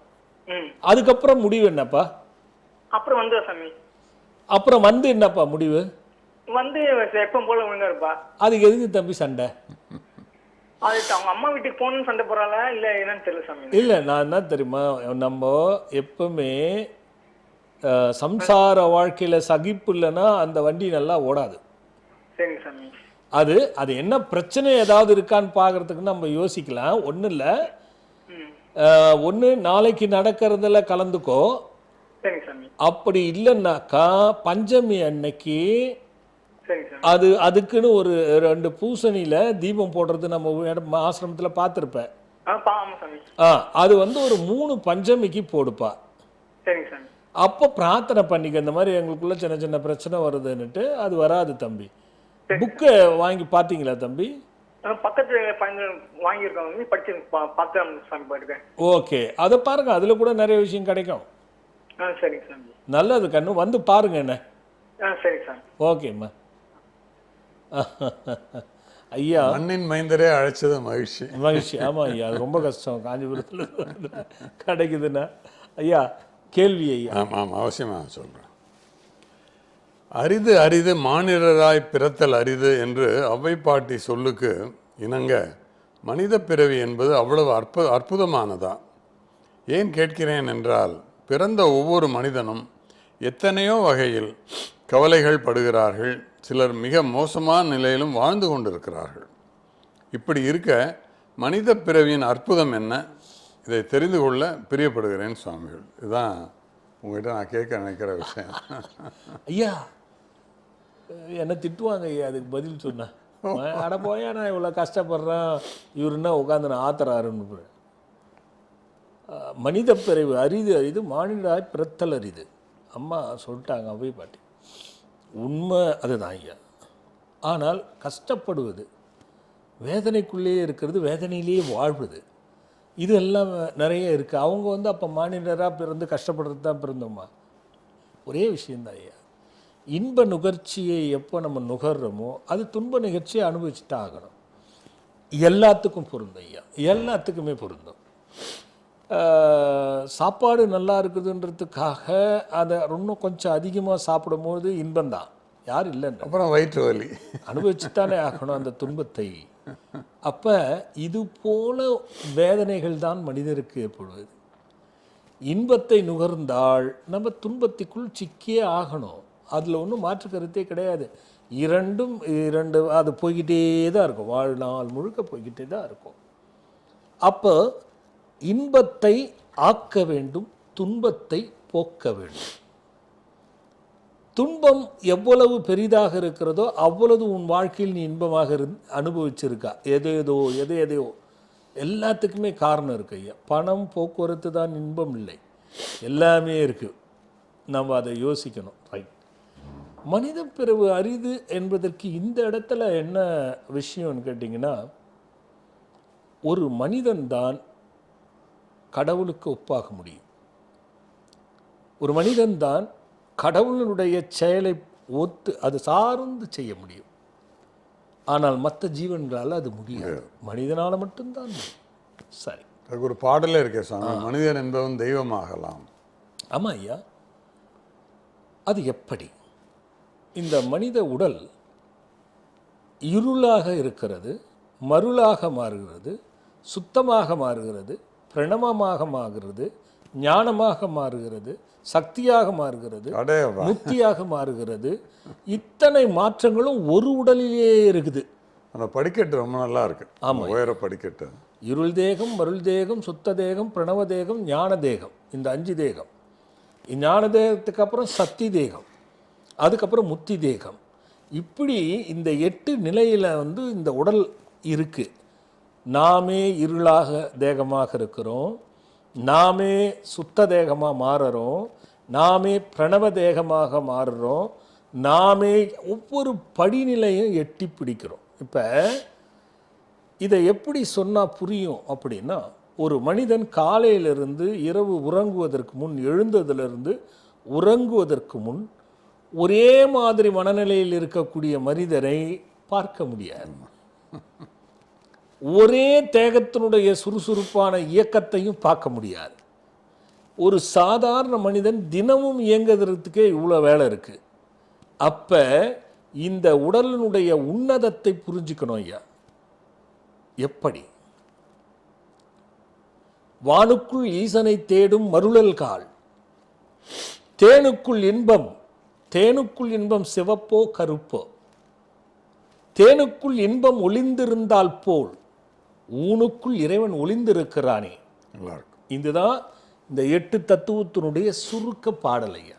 அதுக்கப்புறம் முடிவு என்னப்பா? அப்புறம் வந்து சாமி. அப்புறம் வந்து என்னப்பா முடிவு? வந்து எப்பவும் போல ஒழுங்கா இருப்பா. அதுக்கு எதுக்கு தம்பி சண்டை? அது அவங்க அம்மா வீட்டுக்கு போகணும்னு சண்டை போறாளா இல்ல என்னன்னு தெரியல சாமி. இல்ல, நான் என்ன தெரியுமா, நம்ம எப்பவுமே சம்சார வாழ்க்கையில சகிப்பு இல்லைன்னா அந்த வண்டி நல்லா ஓடாது. சரிங்க சாமி. அது என்ன பிரச்சனை ஏதாவது இருக்கான்னு பாக்குறதுக்கு நம்ம யோசிக்கலாம். ஒண்ணு இல்ல, ஒண்ணு நாளைக்கு நடக்கிறதுல கலந்துக்கோ. அப்படி இல்லைன்னாக்கா பஞ்சமி அன்னைக்கு அதுக்குன்னு ஒரு 2 பூசணியில தீபம் போடுறது நம்ம ஆசிரமத்துல பார்த்திருப்பேன். அது வந்து ஒரு 3 பஞ்சமிக்கு போடுப்பா. அப்ப பிரார்த்தனை பண்ணிக்க, இந்த மாதிரி எங்களுக்குள்ள சின்ன சின்ன பிரச்சனை வருதுன்னுட்டு. அது வராது தம்பி. புக்கை வாங்கி பாத்தீங்களா தம்பி? ஓகே, அதை பாருங்க, அதுல கூட நிறைய விஷயம் கிடைக்கும். நல்லது கண்ணு, வந்து பாருங்க என்ன. ஓகேம்மா. ஐயா மண்ணின் மைந்தரே அழைச்சது மகிழ்ச்சி. மகிழ்ச்சி. ஆமாம் ஐயா, அது ரொம்ப கஷ்டம் காஞ்சிபுரத்தில் கிடைக்குதுன்னா. ஐயா கேள்வி ஐயா. ஆமாம், அவசியமாக சொல்கிறேன். அரிது அரிது மானிடராய் பிறத்தல் அரிது என்று அவ்வை பாட்டி சொல்லுக்கு இணங்க மனித பிறவி என்பது அவ்வளவு அற்புதமானதா? ஏன் கேட்கிறேன் என்றால், பிறந்த ஒவ்வொரு மனிதனும் எத்தனையோ வகையில் கவலைகள் படுகிறார்கள். சிலர் மிக மோசமான நிலையிலும் வாழ்ந்து கொண்டிருக்கிறார்கள். இப்படி இருக்க மனித பிறவியின் அற்புதம் என்ன? இதை தெரிந்து கொள்ள பிரியப்படுகிறேன் சுவாமிகள். இதுதான் உங்கள்கிட்ட நான் கேட்க நினைக்கிற விஷயம். ஐயா என்ன திட்டுவாங்க ஐயா அதுக்கு பதில் சொன்னேன். அட போயா, நான் இவ்வளோ கஷ்டப்படுறேன், இவர் என்ன உட்காந்து நான் ஆத்துறாருன்னு. மனித பிறவி அரிது அரிது மானிடராய் பிறத்தல் அரிது. அம்மா சொல்லிட்டாங்க அவ்வை பாட்டி. உண்மை அதுதான் ஐயா. ஆனால் கஷ்டப்படுவது, வேதனைக்குள்ளேயே இருக்கிறது, வேதனையிலேயே வாழ்வது, இது எல்லாம் நிறைய இருக்குது. அவங்க அப்போ மானிடராக பிறந்து கஷ்டப்படுறது தான் பிறந்தோமா? ஒரே விஷயந்தான் ஐயா. இன்ப நுகர்ச்சியை எப்போ நம்ம நுகர்றோமோ அது துன்ப நிகழ்ச்சியை அனுபவிச்சுட்டு ஆகணும். எல்லாத்துக்கும் பொருந்தும் ஐயா, எல்லாத்துக்குமே பொருந்தும். சாப்பாடு நல்லா இருக்குதுன்றதுக்காக அதை இன்னும் கொஞ்சம் அதிகமாக சாப்பிடும்போது இன்பந்தான், யார் இல்லைன்னு. அப்புறம் வயிற்று வலி அனுபவிச்சுத்தானே ஆகணும் அந்த துன்பத்தை. அப்போ இது போல வேதனைகள் தான் மனிதருக்கு ஏற்படுவது. இன்பத்தை நுகர்ந்தால் நம்ம துன்பத்துக்குள் சிக்கியே ஆகணும். அதில் ஒன்றும் மாற்று கருத்தே கிடையாது. இரண்டு அது போய்கிட்டே தான் இருக்கும், வாழ்நாள் முழுக்க போய்கிட்டே தான் இருக்கும். அப்போ இன்பத்தை ஆக்க வேண்டும், துன்பத்தை போக்க வேண்டும். துன்பம் எவ்வளவு பெரிதாக இருக்கிறதோ அவ்வளவு உன் வாழ்க்கையில் நீ இன்பமாக அனுபவிச்சிருக்கா. எதையோ எல்லாத்துக்குமே காரணம் இருக்கு ஐயா. பணம், போக்குவரத்து தான் இன்பம் இல்லை, எல்லாமே இருக்கு. நம்ம அதை யோசிக்கணும். ரைட். மனித பிறவு அரிது என்பதற்கு இந்த இடத்துல என்ன விஷயம்னு கேட்டிங்கன்னா, ஒரு மனிதன்தான் கடவுளுக்கு ஒப்பாக முடியும். ஒரு மனிதன்தான் கடவுளுடைய செயலை ஒத்து அது சார்ந்து செய்ய முடியும். ஆனால் மற்ற ஜீவன்களால் அது முடியாது, மனிதனால் மட்டும்தான் முடியும். சரி, அதுக்கு ஒரு பாடலே இருக்கே சாமி, மனிதன் என்பவன் தெய்வமாகலாம். ஆமாம் ஐயா. அது எப்படி? இந்த மனித உடல் இருளாக இருக்கிறது, மருளாக மாறுகிறது, சுத்தமாக மாறுகிறது, பிரணவமாக மாறுகிறது, ஞானமாக மாறுகிறது, சக்தியாக மாறுகிறது, முக்தியாக மாறுகிறது. இத்தனை மாற்றங்களும் ஒரு உடலிலேயே இருக்குது. அந்த படிக்கட்டு ரொம்ப நல்லா இருக்கு. ஆமாம், உயர படிக்கட்டு. இருள் தேகம், மருள் தேகம், சுத்த தேகம், பிரணவ தேகம், ஞான தேகம். இந்த 5 தேகம். ஞான தேகத்துக்கு அப்புறம் சக்தி தேகம், அதுக்கப்புறம் முக்தி தேகம். இப்படி இந்த 8 நிலையில் இந்த உடல் இருக்குது. நாமே இருளாக தேகமாக இருக்கிறோம், நாமே சுத்த தேகமாக மாறுறோம், நாமே பிரணவ தேகமாக மாறுறோம், நாமே ஒவ்வொரு படிநிலையும் எட்டி பிடிக்கிறோம். இப்போ இதை எப்படி சொன்னால் புரியும் அப்படின்னா, ஒரு மனிதன் காலையிலிருந்து இரவு உறங்குவதற்கு முன், எழுந்ததிலிருந்து உறங்குவதற்கு முன் ஒரே மாதிரி மனநிலையில் இருக்கக்கூடிய மனிதரை பார்க்க முடியாது. ஒரே தேகத்தினுடைய சுறுசுறுப்பான இயக்கத்தையும் பார்க்க முடியாது. ஒரு சாதாரண மனிதன் தினமும் இயங்குறதுக்கே இவ்வளோ வேலை இருக்குது. அப்போ இந்த உடலினுடைய உன்னதத்தை புரிஞ்சுக்கணும் ஐயா. எப்படி? வானுக்குள் ஈசனை தேடும் மருளல் கால், தேனுக்குள் இன்பம், தேனுக்குள் இன்பம் சிவப்போ கருப்போ, தேனுக்குள் இன்பம் ஒளிந்திருந்தால் போல் ஊனுக்குள் இறைவன் ஒளிந்திருக்கிறானே. இதுதான் இந்த 8 தத்துவத்தினுடைய சுருக்க பாடல் ஐயா.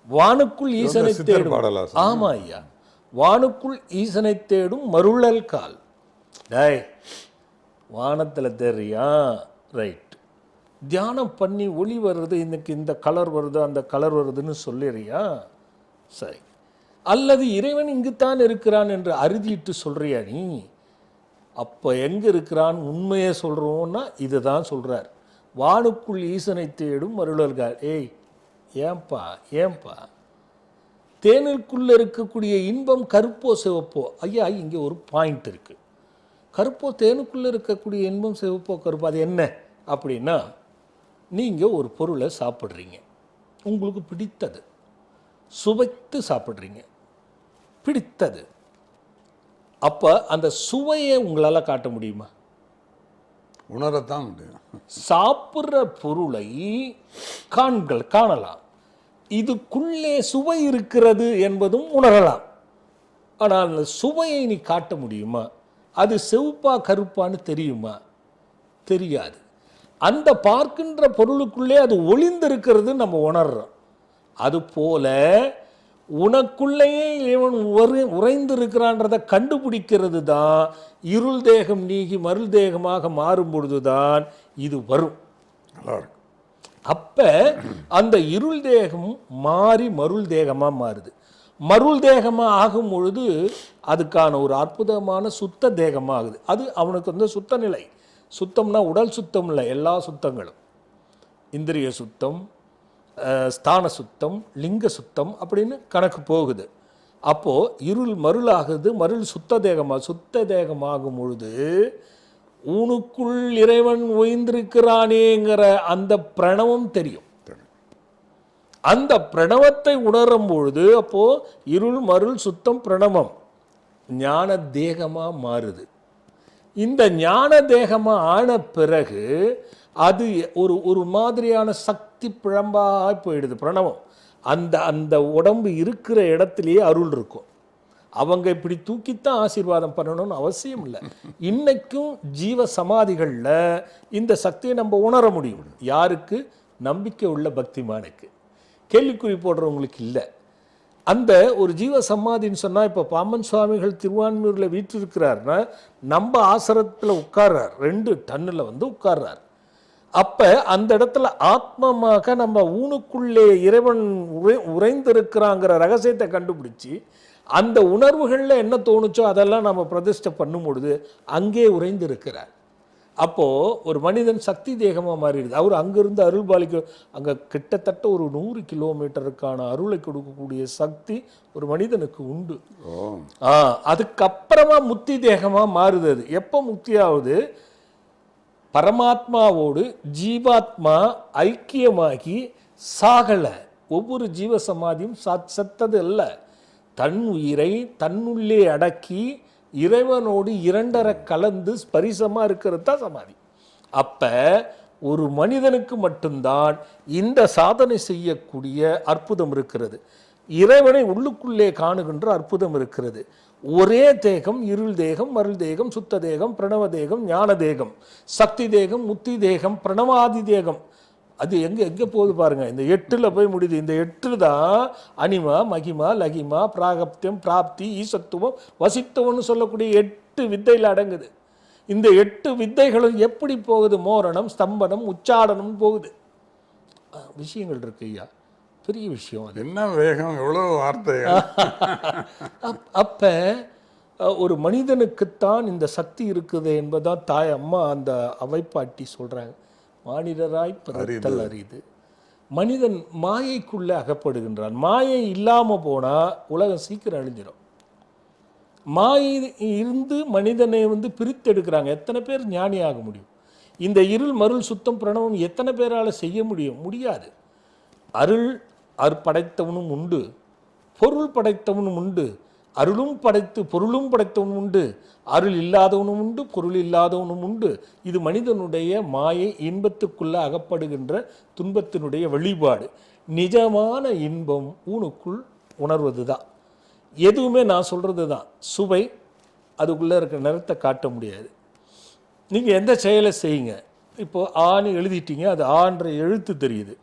வானுக்குள் ஈசனை தேடும், ஆமா ஐயா, வானுக்குள் ஈசனை தேடும் மருளல் கால். டேய், வானத்தில் தெரியா? ரைட். தியானம் பண்ணி ஒளி வருது, இன்னைக்கு இந்த கலர் வருது, அந்த கலர் வருதுன்னு சொல்லிறியா? சரி. அல்லது இறைவன் இங்குத்தான் இருக்கிறான் என்று அறுதிட்டு சொல்றியா நீ? அப்போ எங்கே இருக்கிறான் உண்மையை சொல்கிறோன்னா இதுதான் சொல்கிறார். வானுக்குள் ஈசனை தேடும் மருளல்கால். ஏய், ஏன்பா தேனுக்குள்ளே இருக்கக்கூடிய இன்பம் கருப்போ சிவப்போ? ஐயா, இங்கே ஒரு பாயிண்ட் இருக்குது. கருப்போ தேனுக்குள்ளே இருக்கக்கூடிய இன்பம் சிவப்போ கருப்போ அது என்ன அப்படின்னா, நீங்கள் ஒரு பொருளை சாப்பிட்றீங்க, உங்களுக்கு பிடித்தது, சுவைத்து சாப்பிட்றீங்க, பிடித்தது. அப்போ அந்த சுவையை உங்களால் காட்ட முடியுமா? உணரத்தான் முடியும். சாப்பிட்ற பொருளை காணலாம், இதுக்குள்ளே சுவை இருக்கிறது என்பதும் உணரலாம். ஆனால் அந்த சுவையை நீ காட்ட முடியுமா? அது செவப்பா கருப்பான்னு தெரியுமா? தெரியாது. அந்த பார்க்கின்ற பொருளுக்குள்ளே அது ஒளிந்திருக்கிறது நம்ம உணர்றோம். அதுபோல உனக்குள்ளேயே இவன் உறைந்திருக்கிறான்றதை கண்டுபிடிக்கிறது தான் இருள் தேகம் நீங்கி மருள் தேகமாக மாறும் பொழுதுதான் இது வரும். நல்லா இருக்கு. அப்போ அந்த இருள் தேகம் மாறி மருள் தேகமாக மாறுது. மருள் தேகமாக ஆகும் பொழுது அதுக்கான ஒரு அற்புதமான சுத்த தேகமாக ஆகுது. அது அவனுக்கு வந்து சுத்த நிலை. சுத்தம்னா உடல் சுத்தம் இல்லை, எல்லா சுத்தங்களும், இந்திரிய சுத்தம், ஸ்தான சுத்தம், லிங்க சுத்தம் அப்படின்னு கணக்கு போகுது. அப்போது இருள் மருள் ஆகுது, மருள் சுத்த தேகமாகும் பொழுது உனக்குள் இறைவன் ஓய்ந்திருக்கிறானேங்கிற அந்த பிரணவம் தெரியும். அந்த பிரணவத்தை உணரும் பொழுது அப்போ இருள் மருள் சுத்தம் பிரணவம் ஞான தேகமாக மாறுது. இந்த ஞான தேகமாக ஆன பிறகு அது ஒரு மாதிரியான சக்தி பிழம்பாக போயிடுது பிரணவம். அந்த உடம்பு இருக்கிற இடத்துலையே அருள் இருக்கும். அவங்க இப்படி தூக்கித்தான் ஆசீர்வாதம் பண்ணணும்னு அவசியம் இல்லை. இன்னைக்கும் ஜீவ சமாதிகளில் இந்த சக்தியை நம்ம உணர முடியும். யாருக்கு? நம்பிக்கை உள்ள பக்திமானுக்கு. கேள்விக்குறி போடுறவங்களுக்கு இல்லை. அந்த ஒரு ஜீவ சமாதின்னு சொன்னால், இப்போ பாம்பன் சுவாமிகள் திருவான்மியூரில் வீற்றிருக்கிறார்னா நம்ம ஆசிரத்தில் உட்கார்றார், 2 டன்னில் வந்து உட்கார்றார். அப்போ அந்த இடத்துல ஆத்மமாக நம்ம ஊனுக்குள்ளே இறைவன் உறைந்திருக்கிறாங்கிற ரகசியத்தை கண்டுபிடிச்சி அந்த உணர்வுகளில் என்ன தோணுச்சோ அதெல்லாம் நம்ம பிரதிஷ்டை பண்ணும் பொழுது அங்கே உறைந்திருக்கிறார். அப்போது ஒரு மனிதன் சக்தி தேகமாக மாறிடுது. அவர் அங்கேருந்து அருள் பாலிக்க, அங்கே கிட்டத்தட்ட ஒரு 100 கிலோமீட்டருக்கான அருளை கொடுக்கக்கூடிய சக்தி ஒரு மனிதனுக்கு உண்டு. அதுக்கப்புறமா முக்தி தேகமாக மாறுது. அது எப்போ முக்தியாவது? பரமாத்மாவோடு ஜீவாத்மா ஐக்கியமாகி சாகலை. ஒவ்வொரு ஜீவ சமாதியும் செத்தது இல்லை, தன் உயிரை தன்னுள்ளே அடக்கி இறைவனோடு 2 கலந்து ஸ்பரிசமாக இருக்கிறது தான் சமாதி. அப்போ ஒரு மனிதனுக்கு மட்டும்தான் இந்த சாதனை செய்யக்கூடிய அற்புதம் இருக்கிறது. இறைவனை உள்ளுக்குள்ளே காணுகின்ற அற்புதம் இருக்கிறது. ஒரே தேகம், இருள் தேகம், மருள் தேகம், சுத்த தேகம், பிரணவ தேகம், ஞான தேகம், சக்தி தேகம், முத்தி தேகம், பிரணவாதி தேகம். அது எங்கே போகுது பாருங்கள். இந்த 8ல் போய் முடியுது. இந்த 8 தான் அனிமா, மகிமா, லகிமா, பிராகப்தியம், பிராப்தி, ஈசத்துவம், வசித்துவம்னு சொல்லக்கூடிய 8 வித்தையில் அடங்குது. இந்த 8 வித்தைகளும் எப்படி போகுது? மோரணம், ஸ்தம்பனம், உச்சாடனம் போகுது. விஷயங்கள் இருக்கு ஐயா, பெரிய விஷயம். அது என்ன வேகம், எவ்வளோ வார்த்தை. அப்போ ஒரு மனிதனுக்குத்தான் இந்த சக்தி இருக்குது என்பதான் தாய் அம்மா அந்த அவைப்பாட்டி சொல்கிறாங்க. மானிடராய் பிறத்தல் அரிது. மனிதன் மாயைக்குள்ளே அகப்படுகின்றான். மாயை இல்லாமல் போனால் உலகம் சீக்கிரம் அழிஞ்சிடும். மாயை இருந்து மனிதனை வந்து பிரித்தெடுக்கிறாங்க. எத்தனை பேர் ஞானியாக முடியும்? இந்த இருள் மருள் சுத்தம் பிரணவம் எத்தனை பேரால் செய்ய முடியாது. அருள் படைத்தவனும் உண்டு, பொருள் படைத்தவனும் உண்டு, அருளும் படைத்து பொருளும் படைத்தவனும் உண்டு, அருள் இல்லாதவனும் உண்டு, பொருள் இல்லாதவனும் உண்டு. இது மனிதனுடைய மாயை இன்பத்துக்குள்ளே அகப்படுகின்ற துன்பத்தினுடைய வெளிப்பாடு. நிஜமான இன்பம் ஊனுக்குள் உணர்வது தான். எதுவுமே நான் சொல்கிறது தான். சுவை அதுக்குள்ளே இருக்கிற நிறத்தை காட்ட முடியாது. நீங்கள் எந்த செயலை செய்யுங்க. இப்போது ஆன்னு எழுதிட்டீங்க, அது ஆன்ற எழுத்து தெரியுது.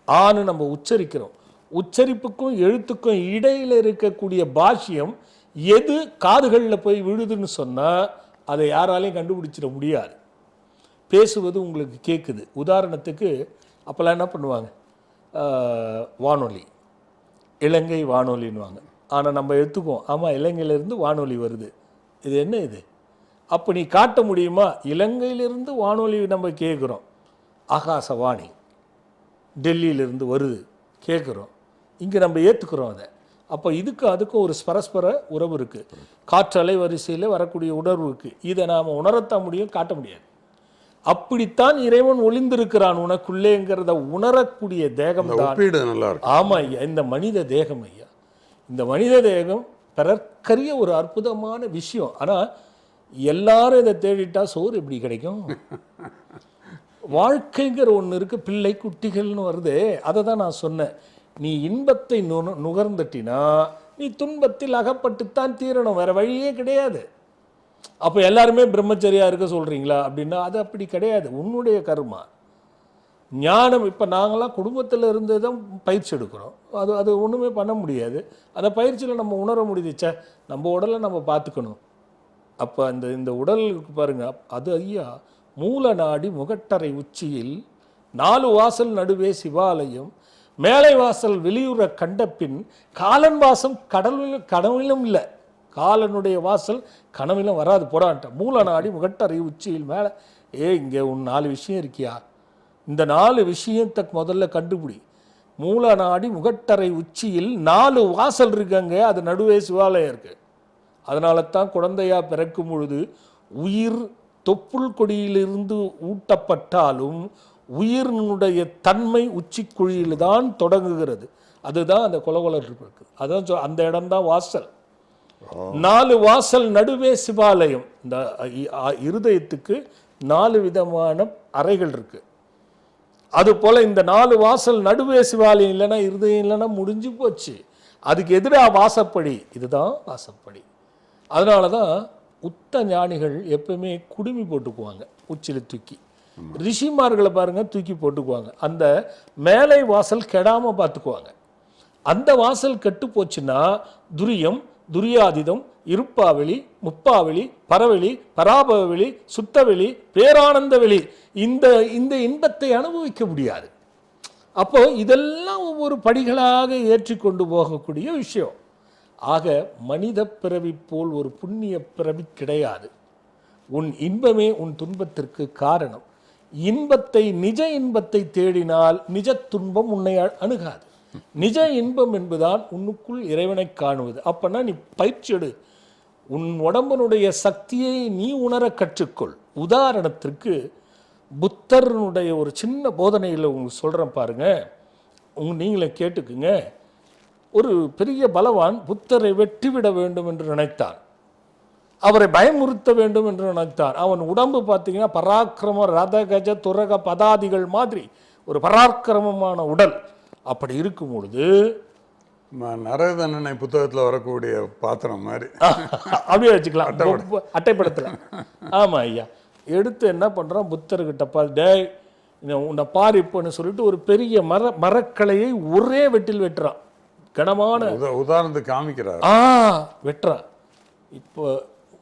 ஆன்னு நம்ம உச்சரிக்கிறோம். உச்சரிப்புக்கும் எழுத்துக்கும் இடையில் இருக்கக்கூடிய பாஷ்யம் எது காதுகளில் போய் விழுதுன்னு சொன்னால் அதை யாராலையும் கண்டுபிடிச்சிட முடியாது. பேசுவது உங்களுக்கு கேட்குது. உதாரணத்துக்கு அப்போல்லாம் என்ன பண்ணுவாங்க? வானொலி, இலங்கை வானொலின்னுவாங்க. ஆனால் நம்ம எடுத்துக்குவோம், ஆமாம் இலங்கையிலேருந்து வானொலி வருது, இது என்ன இது? அப்போ நீ காட்ட முடியுமா? இலங்கையிலிருந்து வானொலி நம்ம கேட்குறோம், ஆகாசவாணி டெல்லியிலிருந்து வருது கேட்குறோம், இங்கே நம்ம ஏற்றுக்கிறோம் அதை. அப்போ அதுக்கும் ஒரு பரஸ்பர உறவு இருக்குது. காற்றலை வரிசையில் வரக்கூடிய உணர்வு இருக்குது. இதை நாம் உணரத்தான் முடியும், காட்ட முடியாது. அப்படித்தான் இறைவன் ஒளிந்திருக்கிறான் உனக்குள்ளேங்கிறத உணரக்கூடிய தேகம் தான். நல்லா இருக்கு. ஆமா ஐயா, இந்த மனித தேகம் ஐயா, இந்த மனித தேகம் பிறர்க்கரிய ஒரு அற்புதமான விஷயம். ஆனால் எல்லாரும் இதை தேடிட்டா சோறு எப்படி கிடைக்கும்? வாழ்க்கைங்கிற ஒன்று இருக்கு, பிள்ளை குட்டிகள்னு வருது. அதை தான் நான் சொன்னேன். நீ இன்பத்தை நுகர்ந்துட்டினா நீ துன்பத்தில் அகப்பட்டுத்தான் தீரணும், வேற வழியே கிடையாது. அப்போ எல்லாருமே பிரம்மச்சரியா இருக்க சொல்றீங்களா அப்படின்னா அது அப்படி கிடையாது. உன்னுடைய கர்மா ஞானம். இப்போ நாங்களாம் குடும்பத்தில் இருந்து தான் பயிற்சி எடுக்கிறோம். அது ஒன்றுமே பண்ண முடியாது. அந்த பயிற்சியில் நம்ம உணர முடியுதுச்சே, நம்ம உடலை நம்ம பார்த்துக்கணும். அப்போ இந்த உடலுக்கு பாருங்க, அது ஐயா மூல நாடி முகட்டரை உச்சியில் 4 வாசல் நடுவே சிவாலயம், மேலை வாசல் வெளியுற கண்டபின் காலன் வாசம் கனவிலும் இல்லை. காலனுடைய வாசல் கனவிலும் வராது போடான்ட்ட. மூல நாடி முகட்டரை உச்சியில் மேலே இங்கே 4 விஷயம் இருக்கியா, இந்த 4 விஷயத்தை முதல்ல கண்டுபிடி. மூல நாடி முகட்டரை உச்சியில் 4 வாசல் இருக்குங்க, அது நடுவே சிவாலயம் இருக்கு. அதனால தான் குழந்தையா பிறக்கும் பொழுது உயிர் தொப்புள் கொடியிலிருந்து ஊட்டப்பட்டாலும் உயிரினுடைய தன்மை உச்சிக்குழியில் தான் தொடங்குகிறது. அதுதான் அந்த கொலகொலர் இருக்குது. அதான் அந்த இடம்தான் வாசல். 4 வாசல் நடுவே சிவாலயம். இந்த இருதயத்துக்கு 4 விதமான அறைகள் இருக்கு. அது போல இந்த 4 வாசல் நடுவே சிவாலயம் இல்லைன்னா இருதயம் இல்லைன்னா முடிஞ்சு போச்சு. அதுக்கு எதிராக வாசப்படி, இதுதான் வாசப்படி. அதனால தான் உத்த ஞானிகள் எப்பவுமே குடுமி போட்டுக்குவாங்க உச்சியில் தூக்கி. ரிஷிமார்களை பாருங்க தூக்கி போட்டுக்குவாங்க. அந்த மேலை வாசல் கெடாம பார்த்துக்குவாங்க. அந்த வாசல் கெட்டு போச்சுன்னா துரியம், துரியாதிதம், இருப்பாவெளி, முப்பாவெளி, பரவெளி, பராபவெளி, சுத்தவெளி, பேரானந்த வெளி, இந்த இன்பத்தை அனுபவிக்க முடியாது. அப்போ இதெல்லாம் ஒவ்வொரு படிகளாக ஏற்றிக்கொண்டு போகக்கூடிய விஷயம். ஆக மனித பிறவி போல் ஒரு புண்ணிய பிறவி கிடையாது. உன் இன்பமே உன் துன்பத்திற்கு காரணம். நிஜ இன்பத்தை தேடினால் நிஜ துன்பம் உன்னை அணுகாது. நிஜ இன்பம் என்பதுதான் உன்னுக்குள் இறைவனை காணுவது. அப்பனா நீ பயிற்சி எடு. உன் உடம்பனுடைய சக்தியை நீ உணர கற்றுக்கொள். உதாரணத்திற்கு புத்தருடைய ஒரு சின்ன போதனையில் உங்களுக்கு சொல்கிறேன் பாருங்க, நீங்களே கேட்டுக்குங்க. ஒரு பெரிய பலவான் புத்தரை வெட்டிவிட வேண்டும் என்று நினைத்தான். அவரை பயமுறுத்த வேண்டும் என்று நினைத்தான். அவன் உடம்பு பார்த்தீங்கன்னா பராக்கிரம ரத கஜ துரக பதாதிகள் மாதிரி ஒரு பராக்கிரமமான உடல். அப்படி இருக்கும் பொழுது நரதண்டனை புத்தகத்தில் வரக்கூடிய பாத்திரம் மாதிரி அப்படியே வச்சுக்கலாம், அட்டைப்படத்தில். ஆமாம் ஐயா. எடுத்து என்ன பண்ணுறான், புத்தர்கிட்ட டே உன்னை பாரு இப்போன்னு சொல்லிட்டு ஒரு பெரிய மரக்கலையை ஒரே வெட்டில் வெட்டுறான். கனமான உதாரணத்துக்கு காமிக்கிறார். வெட்டுறான். இப்போ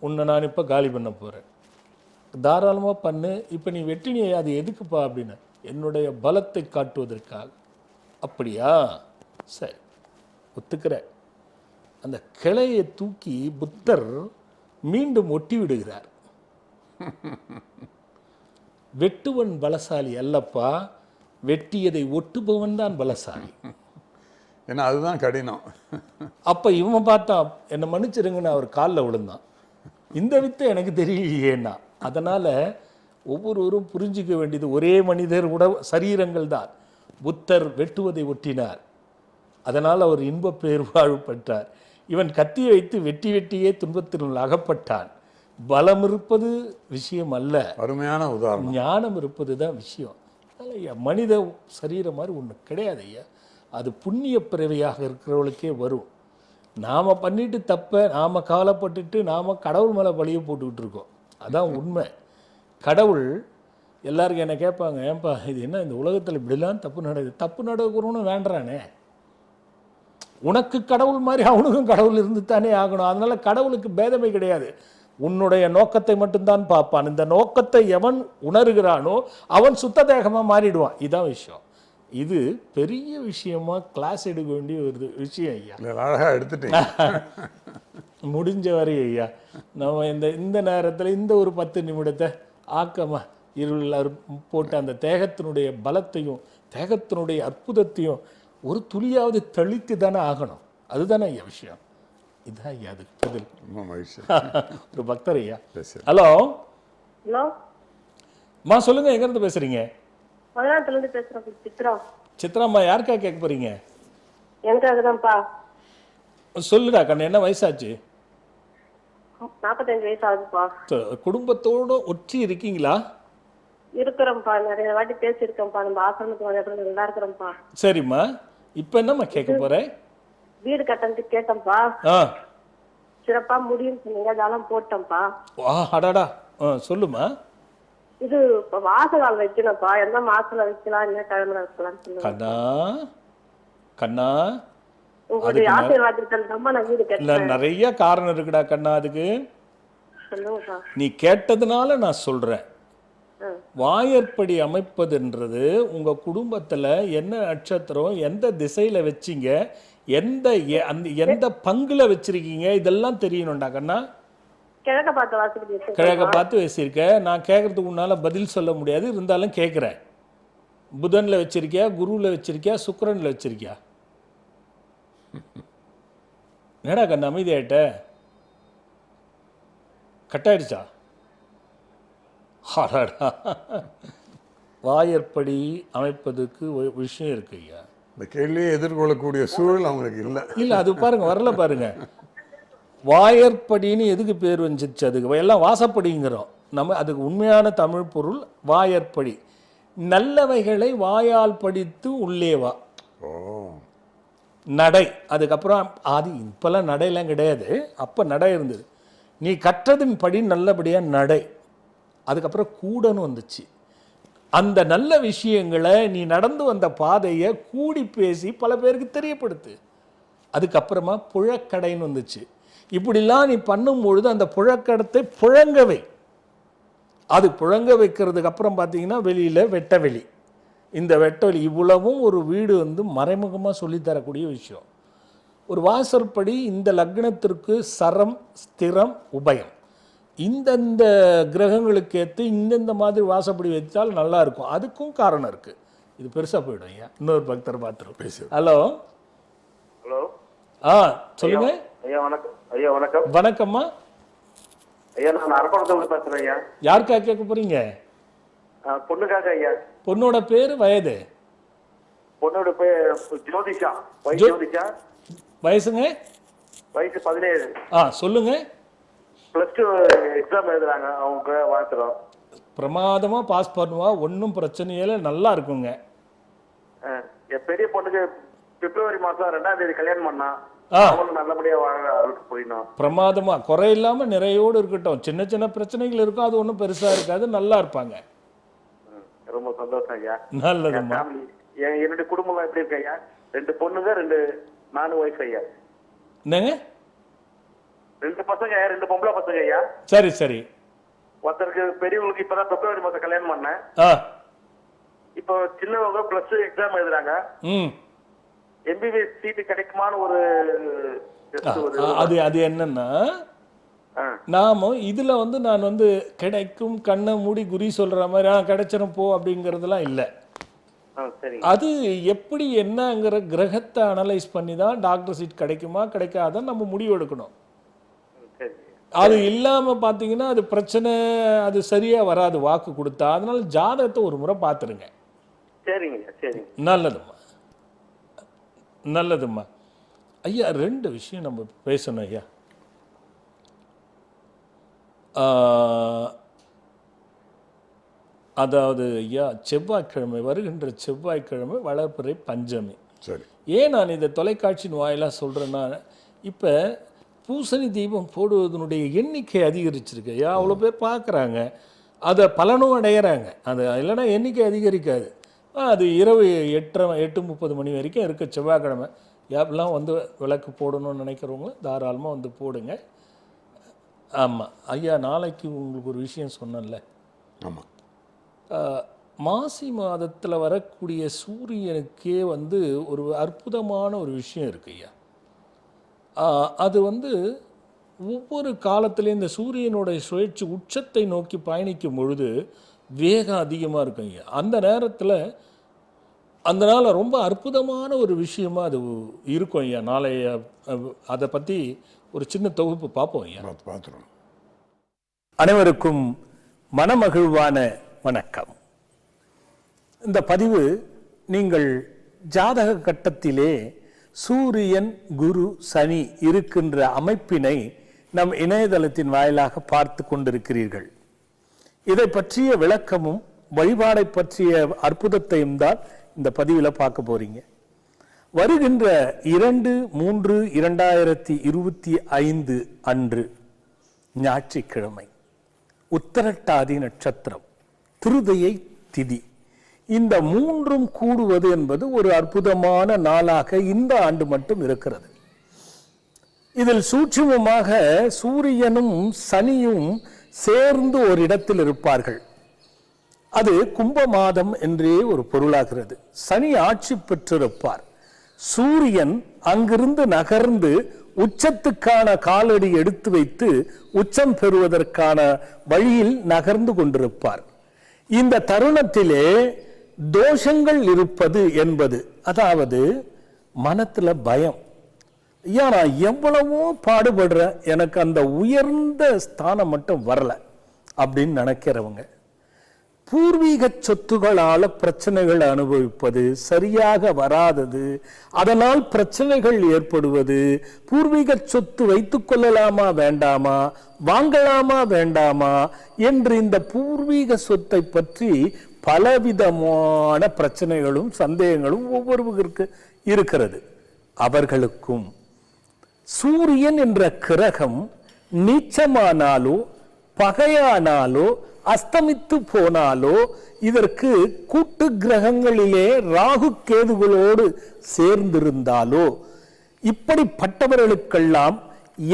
உன்னை நான் இப்போ காலி பண்ண போகிறேன், தாராளமாக பண்ணு. இப்போ நீ வெட்டினியே, அது எதுக்குப்பா அப்படின்னு. என்னுடைய பலத்தை காட்டுவதற்காக. அப்படியா, சரி ஒத்துக்கிற. அந்த கிளையை தூக்கி புத்தர் மீண்டும் ஒட்டி விடுகிறார். வெட்டுவன் பலசாலி அல்லப்பா, வெட்டியதை ஒட்டுபவன் தான் பலசாலி. ஏன்னா அதுதான் கடினம். அப்போ இவன் பார்த்தான், என்னை மன்னிச்சிருங்கன்னு அவர் காலில் விழுந்தான். இந்த வித்தை எனக்கு தெரியலையேன்னா. அதனால் ஒவ்வொருவரும் புரிஞ்சிக்க வேண்டியது, ஒரே மனிதர் சரீரங்கள் தான். புத்தர் வெட்டுவதை ஒட்டினார், அதனால் அவர் இன்ப பேர் வாழ்வு பெற்றார். இவன் கத்தியை வைத்து வெட்டியே துன்பத்தினுள் அகப்பட்டான். பலம் இருப்பது விஷயம் அல்ல, அருமையான உதாரணம். ஞானம் இருப்பது தான் விஷயம். ஐயா மனித சரீரம் மாதிரி ஒன்று கிடையாது ஐயா. அது புண்ணிய பிறவியாக இருக்கிறவளுக்கே வரும். நாம் பண்ணிட்டு தப்ப நாம் கவலைப்பட்டுட்டு நாம் கடவுள் மேலே பழிய போட்டுக்கிட்டு இருக்கோம். அதான் உண்மை. கடவுள் எல்லாருக்கும் என்ன கேட்பாங்க, ஏன்பா இது என்ன இந்த உலகத்தில் இப்படிலாம் தப்பு நடக்குது, தப்பு நடக்கிறோன்னு வேண்டானே. உனக்கு கடவுள் மாதிரி அவனுக்கும் கடவுள் இருந்து தானே ஆகணும். அதனால கடவுளுக்கு பேதமை கிடையாது. உன்னுடைய நோக்கத்தை மட்டும்தான் பார்ப்பான். இந்த நோக்கத்தை எவன் உணர்கிறானோ அவன் சுத்த தேகமாக மாறிடுவான். இதுதான் விஷயம். இது பெரிய விஷயமா கிளாஸ் எடுக்க வேண்டிய ஒரு விஷயம் ஐயா. அழகாக எடுத்துட்டீங்க. முடிஞ்ச வரை ஐயா நம்ம இந்த நேரத்தில் இந்த ஒரு 10 நிமிடத்தை ஆக்கமா இருள் போட்டு அந்த தேகத்தினுடைய பலத்தையும் தேகத்தினுடைய அற்புதத்தையும் ஒரு துளியாவது தெளித்து தானே ஆகணும். அதுதானே ஐயா விஷயம். இதுதான் ஐயா அதுக்கு பதில். ரொம்ப மகிழ்ச்சி. ஒரு பக்தர் ஐயா. பேசு. ஹலோ ஹலோ, அம்மா சொல்லுங்க, எங்க இருந்து பேசுறீங்க? மதுராத்துல இருந்து பேசுறோம் சித்ரா. சித்ராம்மா, யாருக்கா கேட்க போறீங்க? எனக்காக தான்ப்பா. சொல்லுடா கண்ணு, என்ன வயசாச்சு? 45 வயசு ஆகுதுப்பா. குடும்பத்தோட ஒற்றி இருக்கீங்களா? இருக்கிறோம்ப்பா, நிறைய வாட்டி பேசியிருக்கோம்ப்பா. நம்ம ஆசிரமத்துக்கு வந்த இடத்துல நல்லா இருக்கிறோம்ப்பா. சரிம்மா, இப்போ என்னம்மா கேட்க போறேன்? வீடு கட்டணுக்கு கேட்டோம்ப்பா. ஆ சிறப்பா முடியும்னு சொன்னீங்க, அதெல்லாம் போட்டோம்ப்பா. வா அடாடா, சொல்லுமா. இது இப்ப வாசகால் வைக்கணும்ப்பா. எந்த மாசத்துல வைக்கலாம், என்ன கிழமை வைக்கலாம்னு சொல்லுங்க. கண்ணா கண்ணா, உங்களுடைய ஆசீர்வாதத்தில் தான் நான் வீடு இல்ல கட்டேன். நிறைய காரணம் இருக்குடா கண்ணா. அதுக்கு சொல்லுங்கப்பா. நீ கேட்டதுனால நான் சொல்றேன். வாயற்படி அமைப்பதுன்றது உங்க குடும்பத்துல என்ன நட்சத்திரம், எந்த திசையில வச்சீங்க, எந்த பங்குல வச்சிருக்கீங்க, இதெல்லாம் தெரியணும்டா கண்ணா. கிழக்க பார்த்து வாசப்படி வச்சு கிழக்க பார்த்து வச்சிருக்க. நான் கேட்கறதுக்கு உன்னால பதில் சொல்ல முடியாது, இருந்தாலும் கேட்குறேன். புதன்ல வச்சிருக்கியா, குருவில் வச்சிருக்கியா, சுக்கிரன்ல வச்சிருக்கியா? என்னடா கண்ணு அமைதியாயிட்ட? கட்டாயிடுச்சா? அடாடா, வாயற்படி அமைப்பதுக்கு ஒரு விஷயம் இருக்கு ஐயா. இந்த கேள்வியை எதிர்கொள்ளக்கூடிய சூழல் அவங்களுக்கு இல்லை. இல்லை, அது பாருங்க, வரல பாருங்க. வாயற்படின்னு எதுக்கு பேர் வந்துச்சு? அதுக்கு எல்லாம் வாசப்படிங்கிறோம் நம்ம. அதுக்கு உண்மையான தமிழ் பொருள் வாயற்படி. நல்லவைகளை வாயால் படித்து உள்ளே வா. ஓ, நடை. அதுக்கப்புறம் அது இப்போல்லாம் நடையெல்லாம் கிடையாது, அப்போ நடை இருந்தது. நீ கற்றதின் படி நல்லபடியாக நடை. அதுக்கப்புறம் கூடன்னு வந்துச்சு. அந்த நல்ல விஷயங்களை, நீ நடந்து வந்த பாதையை கூடி பேசி பல பேருக்கு தெரியப்படுத்து. அதுக்கப்புறமா புழக்கடைன்னு வந்துச்சு. இப்படிலாம் நீ பண்ணும்பொழுது அந்த புழக்கடத்தை புழங்கவை. அது புழங்க வைக்கிறதுக்கு அப்புறம் பார்த்தீங்கன்னா வெளியில் வெட்ட வெளி. இந்த வெட்ட வெளி இவ்வளவும் ஒரு வீடு மறைமுகமாக சொல்லித்தரக்கூடிய விஷயம். ஒரு வாசற்படி இந்த லக்னத்திற்கு சரம், ஸ்திரம், உபயம், இந்தந்த கிரகங்களுக்கு ஏற்று இந்தந்த மாதிரி வாசப்படி வைத்தால் நல்லா இருக்கும். அதுக்கும் காரணம் இருக்குது. இது பெருசாக போயிடும் ஐயா. இன்னொரு பக்தர் பார்த்துரும். பேசு. Hello hello. சொல்லுங்க ஐயா வணக்கம். ஐயா வணக்கம். வணக்கம்மா. ஐயா நான் அரக்கோணத்துல பேசுறேன் ஐயா. யாருக்கா கேட்க போறீங்க? பொண்ணுக்காக ஐயா. பொண்ணோட பேர், வயது? பொண்ணோட பேர் ஜோதிஷா. ஜோதிஷா. வயசுங்க? வயசு 17. சொல்லுங்க. +2 எக்ஸாம் எழுதுறாங்க. அவங்க வாழ்த்துறோம். பிரமாதமா பாஸ் பண்ணுவா, ஒன்றும் பிரச்சனையில நல்லா இருக்குங்க. என் பெரிய பொண்ணுக்கு பிப்ரவரி மாசம் 2ஆம் தேதி கல்யாணம் பண்ணா. அவங்களும் நல்லபடியா வாழ போயிடணும். பிரமாதமா, குறை இல்லாம நிறையோடு இருக்கட்டும். சின்ன சின்ன பிரச்சனைகள் இருக்கும், அது ஒன்றும் பெருசா இருக்காது, நல்லா இருப்பாங்க. ரொம்ப சந்தோஷம் ஐயா. நல்லதும்மா. என்னுடைய குடும்பம் எப்படி இருக்கு ஐயா? 2 பொண்ணுங்க, 4 ஒய்ஃப் ஐயா. என்னங்க? 2 பசங்க, 2 பொம்பளை பசங்க ஐயா. சரி சரி. ஒருத்தருக்கு பெரியவங்களுக்கு இப்பதான் பிப்ரவரி மாசம் கல்யாணம் பண்ணேன். இப்போ சின்னவங்க +2 எக்ஸாம் எழுதுறாங்க. எம்பிபிஎஸ் சீட்டு கிடைக்குமான்னு ஒரு அது என்னன்னா, நாம இதுல நான் கிடைக்கும் கண்ணை மூடி குறி சொல்ற மாதிரி கிடைச்சிடும் போ அப்படிங்கறதெல்லாம் இல்லை. அது எப்படி என்னங்கிற கிரகத்தை அனலைஸ் பண்ணி தான் டாக்டர் சீட் கிடைக்குமா கிடைக்காதான் நம்ம முடிவு எடுக்கணும். அது இல்லாம பாத்தீங்கன்னா அது பிரச்சனை, அது சரியா வராது வாக்கு கொடுத்தா. அதனால ஜாதகத்தை ஒரு முறை பார்த்துருங்க. நல்லதும்மா, நல்லதும்மா. ஐயா 2 விஷயம் நம்ம பேசணும் ஐயா. அதாவது ஐயா, செவ்வாய்க்கிழமை, வருகின்ற செவ்வாய்க்கிழமை வளர்பிறை பஞ்சமி. சரி. ஏன் நான் இதை தொலைக்காட்சியின் வாயிலாக சொல்கிறேன்னா, இப்போ பூசணி தீபம் போடுவதனுடைய எண்ணிக்கை அதிகரிச்சிருக்கு ஐயா. அவ்வளோ பேர் பார்க்குறாங்க, அதை பலனும் அடையிறாங்க. அது இல்லைன்னா எண்ணிக்கை அதிகரிக்காது. அது இரவு 8:30 மணி வரைக்கும் இருக்க செவ்வாய்க்கிழமை. யாரெல்லாம் விளக்கு போடணும்னு நினைக்கிறவங்களும் தாராளமாக போடுங்க. ஆமாம் ஐயா, நாளைக்கு உங்களுக்கு ஒரு விஷயம் சொன்னேன்ல. ஆமாம். மாசி மாதத்தில் வரக்கூடிய சூரியனுக்கே ஒரு அற்புதமான ஒரு விஷயம் இருக்கு ஐயா. அது ஒவ்வொரு காலத்துலேயும் இந்த சூரியனுடைய சுழற்சி உச்சத்தை நோக்கி பயணிக்கும் பொழுது வேகம் அதிகமாக இருக்கும் ஐயா. அந்த நேரத்தில் அதனால் ரொம்ப அற்புதமான ஒரு விஷயமா அது இருக்கும் ஐயா. நாளைய அதை பற்றி ஒரு சின்ன தொகுப்பு பார்ப்போம் ஐயா. பார்த்துருவோம். அனைவருக்கும் மனமகிழ்வான வணக்கம். இந்த பதிவு நீங்கள் ஜாதக கட்டத்திலே சூரியன், குரு, சனி இருக்கின்ற அமைப்பினை நம் இணையதளத்தின் வாயிலாக பார்த்து கொண்டிருக்கிறீர்கள். இதை பற்றிய விளக்கமும் வழிபாடை பற்றிய அற்புதத்தையும் தான் இந்த பதிவில் பார்க்க போறீங்க. வருகின்ற 2/3/2025 அன்று ஞாயிற்றுக்கிழமை, உத்தரட்டாதி நட்சத்திரம், திருதையை திதி, இந்த மூன்றும் கூடுவது என்பது ஒரு அற்புதமான நாளாக இந்த ஆண்டு மட்டும் இருக்கிறது. இதில் சூட்சுமமாக சூரியனும் சனியும் சேர்ந்து ஒரு இடத்தில் இருப்பார்கள். அது கும்ப மாதம் என்றே ஒரு பொருளாகிறது. சனி ஆட்சி பெற்றிருப்பார். சூரியன் அங்கிருந்து நகர்ந்து உச்சத்துக்கான காலடி எடுத்து வைத்து உச்சம் பெறுவதற்கான வழியில் நகர்ந்து கொண்டிருப்பார். இந்த தருணத்திலே தோஷங்கள் இருப்பது என்பது, அதாவது மனத்துல பயம், ஐயா நான் எவ்வளவோ பாடுபடுறேன், எனக்கு அந்த உயர்ந்த ஸ்தானம் மட்டும் வரல அப்படின்னு நினைக்கிறவங்க, பூர்வீக சொத்துகளால பிரச்சனைகள் அனுபவிப்பது, சரியாக வராதது, அதனால் பிரச்சனைகள் ஏற்படுவது, பூர்வீக சொத்து வைத்துக் கொள்ளலாமா வேண்டாமா, வாங்கலாமா வேண்டாமா என்று இந்த பூர்வீக சொத்தை பற்றி பலவிதமான பிரச்சனைகளும் சந்தேகங்களும் ஒவ்வொருவருக்கு இருக்கிறது. அவர்களுக்கும் சூரியன் என்ற கிரகம் நீச்சமானாலோ பகையானாலோ அஸ்தமித்து போனாலோ, இதற்கு கூட்டு கிரகங்களிலே ராகு கேதுகளோடு சேர்ந்திருந்தாலோ, இப்படிப்பட்டவர்களுக்கெல்லாம்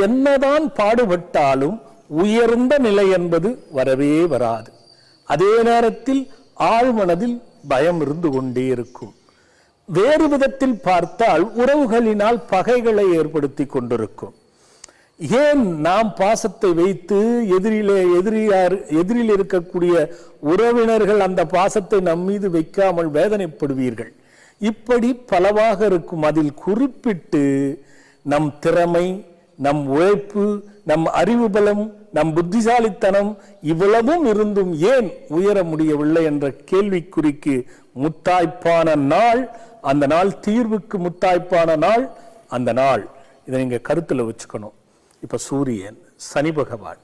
என்னதான் பாடுபட்டாலும் உயர்ந்த நிலை என்பது வரவே வராது. அதே நேரத்தில் ஆழ்மனதில் பயம் இருந்து கொண்டே இருக்கும். வேறு விதத்தில் பார்த்தால் உறவுகளினால் பகைகளை ஏற்படுத்தி கொண்டிருக்கும். ஏன் நாம் பாசத்தை வைத்து எதிரில் இருக்கக்கூடிய உறவினர்கள் அந்த பாசத்தை நம் மீது வைக்காமல் வேதனைப்படுவீர்கள்? இப்படி பலவாக இருக்கும். அதில் குறிப்பிட்டு நம் திறமை, நம் உழைப்பு, நம் அறிவு பலம், நம் புத்திசாலித்தனம் இவ்வளவும் இருந்தும் ஏன் உயர முடியவில்லை என்ற கேள்விக்குறிக்கு முத்தாய்ப்பான நாள் அந்த நாள், தீர்வுக்கு முத்தாய்ப்பான நாள் அந்த நாள். இதை நீங்க கருத்துல வச்சுக்கணும். இப்ப சூரியன், சனி பகவான்,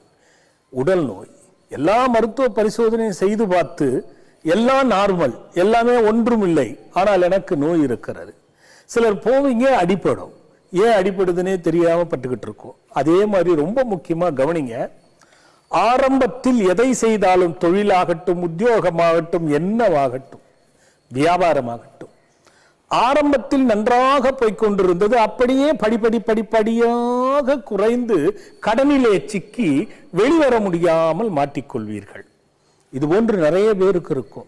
உடல் நோய், எல்லா மருத்துவ பரிசோதனையும் செய்து பார்த்து எல்லாம் நார்மல், எல்லாமே ஒன்றும் இல்லை, ஆனால் எனக்கு நோய் இருக்கிறது. சிலர் போவீங்க அடிப்படும், ஏன் அடிப்படுதுன்னே தெரியாம பட்டுக்கிட்டு இருக்கோம். அதே மாதிரி ரொம்ப முக்கியமா கவனிங்க, ஆரம்பத்தில் எதை செய்தாலும், தொழிலாகட்டும், உத்தியோகமாகட்டும், என்னவாகட்டும், வியாபாரமாகட்டும், ஆரம்பத்தில் நன்றாக போய்கொண்டிருந்தது, அப்படியே படிப்படியாக குறைந்து கடனிலே சிக்கி வெளிவர முடியாமல் மாட்டிக்கொள்வீர்கள். இது போன்று நிறைய பேருக்கு இருக்கும்.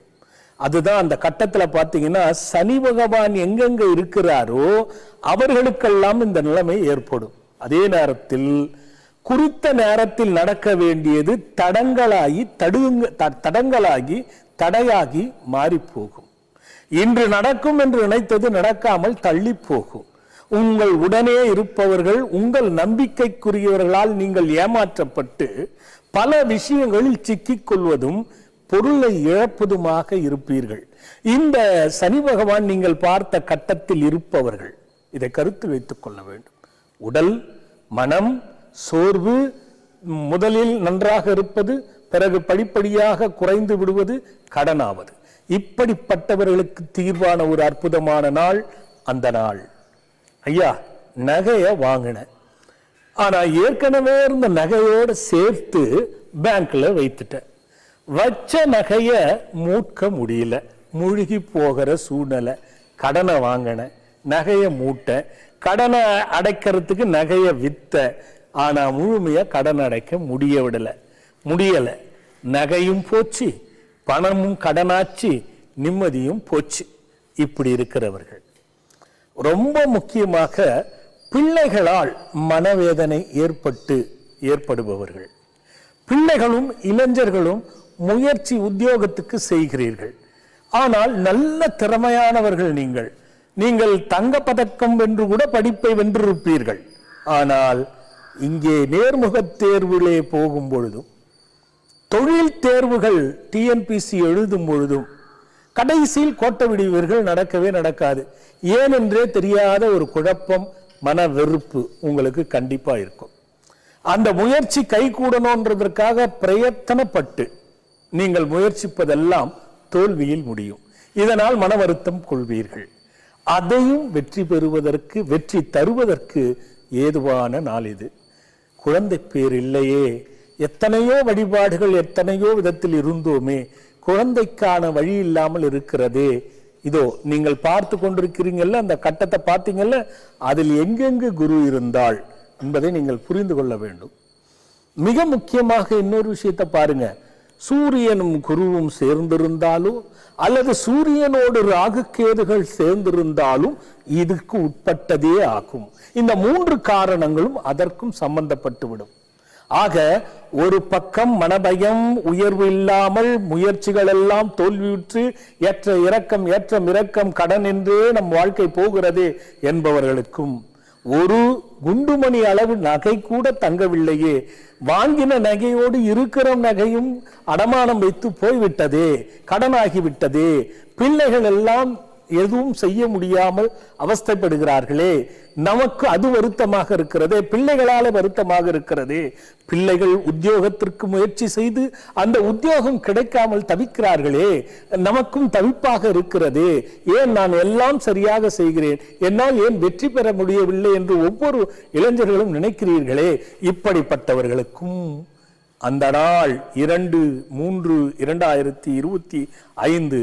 அதுதான் அந்த கட்டத்தில் பார்த்தீங்கன்னா சனி பகவான் எங்கெங்க இருக்கிறாரோ அவர்களுக்கெல்லாம் இந்த நிலைமை ஏற்படும். அதே நேரத்தில் குறித்த நேரத்தில் நடக்க வேண்டியது தடங்களாகி தடையாகி மாறி போகும். இன்று நடக்கும் என்று நினைத்தது நடக்காமல் தள்ளி போகும். உங்கள் உடனே இருப்பவர்கள் உங்கள் நம்பிக்கைக்குரியவர்களால் நீங்கள் ஏமாற்றப்பட்டு பல விஷயங்களில் சிக்கிக் கொள்வதும் பொருளை இழப்பதுமாக இருப்பீர்கள். இந்த சனி பகவான் நீங்கள் பார்த்த கட்டத்தில் இருப்பவர்கள் இதை கருத்தில் வைத்துக் கொள்ள வேண்டும். உடல், மனம், சோர்வு முதலில் நன்றாக இருப்பது, பிறகு படிப்படியாக குறைந்து விடுவது, கடனாவது, இப்படிப்பட்டவர்களுக்கு தீர்வான ஒரு அற்புதமான நாள் அந்த நாள். ஐயா நகைய வாங்கின, ஆனா ஏற்கனவே இருந்த நகையோடு சேர்த்து பேங்க்ல வைத்துட்டேன். வச்ச நகைய மூட்க முடியல, மூழ்கி போகிற சூழ்நிலை. கடனை வாங்கின, நகைய மூட்ட, கடனை அடைக்கிறதுக்கு நகைய வித்த, ஆனா முழுமையா கடன் அடைக்க முடியல. நகையும் போச்சு, பணமும் கடனாச்சு, நிம்மதியும் போச்சு. இப்படி இருக்கிறவர்கள் ரொம்ப முக்கியமாக பிள்ளைகளால் மனவேதனை ஏற்படுபவர்கள். பிள்ளைகளும் இளைஞர்களும் முயற்சி உத்தியோகத்துக்கு செய்கிறீர்கள், ஆனால் நல்ல திறமையானவர்கள் நீங்கள் தங்க பதக்கம் வென்று கூட படிப்பை வென்றிருப்பீர்கள். ஆனால் இங்கே நேர்முக தேர்விலே போகும் பொழுதும் தொழில் தேர்வுகள் டிஎன்பிசி எழுதும் பொழுதும் கடைசியில் கோட்டை விடுவீர்கள், நடக்கவே நடக்காது. ஏனென்றே தெரியாத ஒரு குழப்பம், மன வெறுப்பு உங்களுக்கு கண்டிப்பா இருக்கும். அந்த முயற்சி கைகூடணுன்றதற்காக பிரயத்தனப்பட்டு நீங்கள் முயற்சிப்பதெல்லாம் தோல்வியில் முடியும். இதனால் மன வருத்தம் கொள்வீர்கள். அதையும் வெற்றி பெறுவதற்கு, வெற்றி தருவதற்கு ஏதுவான நாள் இது. குழந்தை பேர் இல்லையே, எத்தனையோ வழிபாடுகள் எத்தனையோ விதத்தில் இருந்தோமே, குழந்தைக்கான வழி இல்லாமல் இருக்கிறதே. இதோ நீங்கள் பார்த்து கொண்டிருக்கிறீங்கல்ல, அந்த கட்டத்தை பார்த்தீங்கல்ல, அதில் எங்கெங்கு குரு இருந்தாள் என்பதை நீங்கள் புரிந்து கொள்ள வேண்டும். மிக முக்கியமாக இன்னொரு விஷயத்தை பாருங்க, சூரியனும் குருவும் சேர்ந்திருந்தாலும் அல்லது சூரியனோடு ராகு கேதுகள் சேர்ந்திருந்தாலும் இதுக்கு உட்பட்டதே ஆகும். இந்த 3 காரணங்களும் அதற்கும் சம்பந்தப்பட்டுவிடும். ஆக ஒரு பக்கம் மனபயம், உயர்வு இல்லாமல் முயற்சிகள் எல்லாம் தோல்வியுற்று ஏற்ற இறக்கம் கடன் என்றே நம் வாழ்க்கை போகிறது என்பவர்களுக்கும், ஒரு குண்டுமணி அளவு நகை கூட தங்கவில்லையே, வாங்கின நகையோடு இருக்கிற நகையும் அடமானம் வைத்து போய்விட்டதே, கடனாகிவிட்டதே, பிள்ளைகள் எல்லாம் எதுவும் செய்ய முடியாமல் அவஸ்தைப்படுகிறார்களே, நமக்கு அது வருத்தமாக இருக்கிறதே, பிள்ளைகளால வருத்தமாக இருக்கிறதே, பிள்ளைகள் உத்தியோகத்திற்கு முயற்சி செய்து அந்த உத்தியோகம் கிடைக்காமல் தவிக்கிறார்களே, நமக்கும் தவிப்பாக இருக்கிறதே, ஏன் நான் எல்லாம் சரியாக செய்கிறேன், என்னால் ஏன் வெற்றி பெற முடியவில்லை என்று ஒவ்வொரு இளைஞர்களும் நினைக்கிறீர்களே, இப்படிப்பட்டவர்களுக்கும் அந்த நாள் 2/3/2025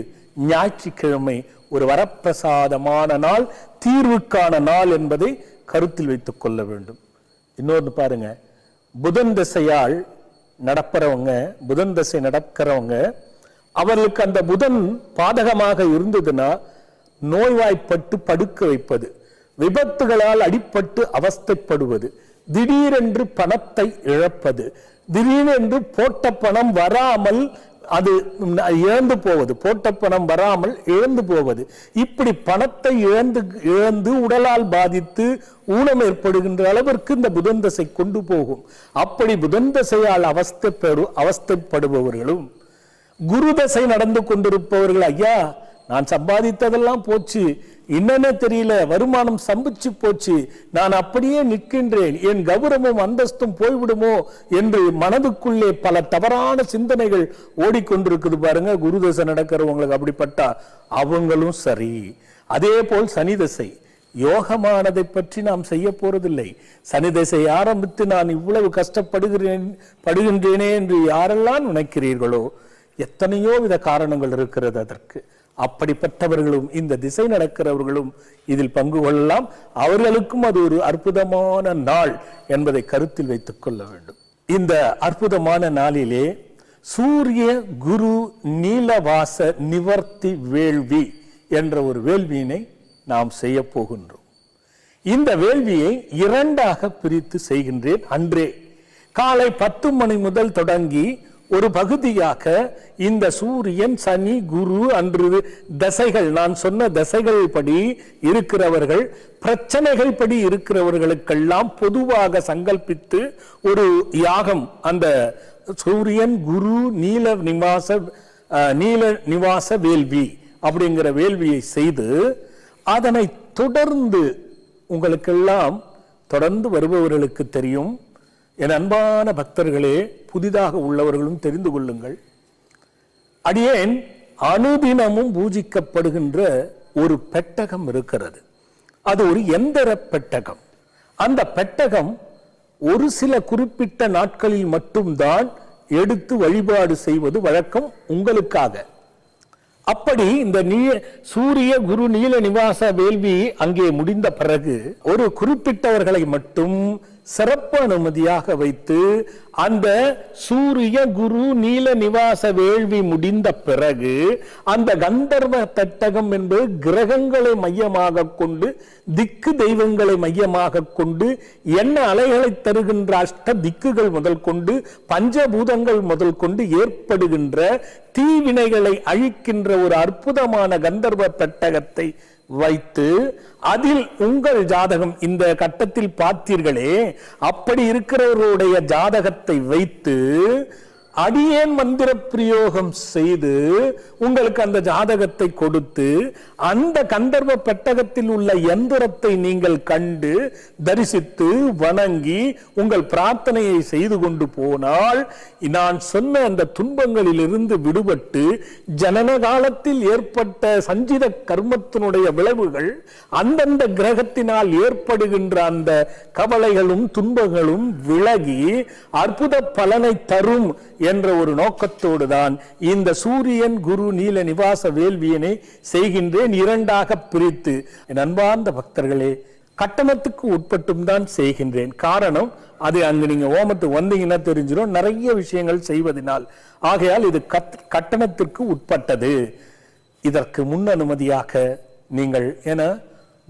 ஞாயிற்றுக்கிழமை ஒரு வரப்பிரசாதமான நாள், தீர்வுக்கான நாள் என்பதை கருத்தில் வைத்துக் கொள்ள வேண்டும். இன்னொன்று பாருங்க, புதன் திசையால் புதன் திசை நடக்கிறவங்க, அவர்களுக்கு அந்த புதன் பாதகமாக இருந்ததுன்னா நோய்வாய்ப்பட்டு படுக்க வைப்பது, விபத்துகளால் அடிபட்டு அவஸ்தைப்படுவது, திடீரென்று பணத்தை இழப்பது, திடீரென்று போட்ட பணம் வராமல் அது இழந்து போவது, போட்ட பணம் வராமல் இழந்து போவது, இப்படி பணத்தை இழந்து உடலால் பாதித்து ஊனம் ஏற்படுகின்ற அளவிற்கு இந்த புதன் தசை கொண்டு போகும். அப்படி புதன் தசையால் அவஸ்தைப்படுபவர்களும், குரு தசை நடந்து கொண்டிருப்பவர்கள், ஐயா நான் சம்பாதித்ததெல்லாம் போச்சு, என்னென்ன தெரியல, வருமானம் சம்பிச்சு போச்சு, நான் அப்படியே நிற்கின்றேன், என் கௌரவமும் அந்தஸ்தும் போய்விடுமோ என்று மனதுக்குள்ளே பல தவறான சிந்தனைகள் ஓடிக்கொண்டிருக்குது பாருங்க. குரு தசை நடக்கிறவங்களுக்கு அப்படிப்பட்டா அவங்களும் சரி. அதே போல் சனி தசை யோகமானதை பற்றி நாம் செய்ய போறதில்லை. சனி தசை ஆரம்பித்து நான் இவ்வளவு கஷ்டப்படுகின்றேனே என்று யாரெல்லாம் நினைக்கிறீர்களோ, எத்தனையோ வித காரணங்கள் இருக்கிறது அதற்கு. அப்படிப்பட்டவர்களும் இந்த திசை நடக்கிறவர்களும் இதில் பங்கு கொள்ளலாம். அவர்களுக்கும் அது ஒரு அற்புதமான நாள் என்பதை கருத்தில் வைத்துக் கொள்ள வேண்டும். இந்த அற்புதமான நாளிலே சூரிய குரு நீலவாச நிவர்த்தி வேள்வி என்ற ஒரு வேள்வியினை நாம் செய்ய போகின்றோம். இந்த வேள்வியை 2ஆக பிரித்து செய்கின்றேன். அன்றே காலை 10 மணி முதல் தொடங்கி ஒரு பகுதியாக இந்த சூரியன், சனி, குரு அன்று தசைகள், நான் சொன்ன தசைகள் படி இருக்கிறவர்கள், பிரச்சனைகள் படி இருக்கிறவர்களுக்கெல்லாம் பொதுவாக சங்கல்பித்து ஒரு யாகம், அந்த சூரியன் குரு நீல நிவாச வேள்வி அப்படிங்கிற வேள்வியை செய்து, அதனை தொடர்ந்து உங்களுக்கெல்லாம் தொடர்ந்து வருபவர்களுக்கு தெரியும். என் அன்பான பக்தர்களே, புதிதாக உள்ளவர்களும் தெரிந்து கொள்ளுங்கள். அடியேன் அனுதினமும் பூஜிக்கப்படுகின்ற ஒரு பெட்டகம் இருக்கிறது. அது ஒரு எந்திர பெட்டகம். அந்த பெட்டகம் ஒரு சில குறிப்பிட்ட நாட்களில் மட்டும்தான் எடுத்து வழிபாடு செய்வது வழக்கம் உங்களுக்காக. அப்படி இந்த சூரிய குரு நீல நிவாச வேள்வி அங்கே முடிந்த பிறகு ஒரு குறிப்பிட்டவர்களை மட்டும் சிறப்பு அனுமதியாக வைத்து அந்த சூரிய குரு நீல நிவாச வேள்வி முடிந்த பிறகு அந்த கந்தர்வ தட்டகம் என்பது கிரகங்களை மையமாக கொண்டு திக்கு தெய்வங்களை மையமாக கொண்டு எண்ண அலைகளை தருகின்ற அஷ்ட திக்குகள் முதல் கொண்டு பஞ்சபூதங்கள் முதல் கொண்டு ஏற்படுகின்ற தீவினைகளை அழிக்கின்ற ஒரு அற்புதமான கந்தர்வ தட்டகத்தை வைத்து அதில் உங்கள் ஜாதகம் இந்த கட்டத்தில் பார்த்தீர்களே, அப்படி இருக்கிறவர்களுடைய ஜாதகத்தை வைத்து அடியேன் மந்திர பிரயோகம் செய்து உங்களுக்கு அந்த ஜாதகத்தை கொடுத்து அந்த கந்தர்வ பெட்டகத்தில் உள்ள எந்திரத்தை நீங்கள் கண்டு தரிசித்து வணங்கி உங்கள் பிரார்த்தனையை செய்து கொண்டு போனால் நான் சொன்ன அந்த துன்பங்களில் இருந்து விடுபட்டு ஜனன காலத்தில் ஏற்பட்ட சஞ்சித கர்மத்தினுடைய விளைவுகள் அந்தந்த கிரகத்தினால் ஏற்படுகின்ற அந்த கவலைகளும் துன்பங்களும் விலகி அற்புத பலனை தரும் என்ற ஒரு நோக்கத்தோடு தான் இந்த சூரியன் குரு நீல நிவாச வேள்வியினை செய்கின்றேன். இரண்டாக பிரித்து என் அன்பார்ந்த பக்தர்களே, கட்டணத்துக்கு உட்பட்டும் தான் செய்கின்றேன். காரணம், அது அங்கு நீங்க ஓமத்துக்கு வந்தீங்கன்னா தெரிஞ்சிடும், நிறைய விஷயங்கள் செய்வதனால். ஆகையால் இது கட்டணத்திற்கு உட்பட்டது. இதற்கு முன் அனுமதியாக நீங்கள் என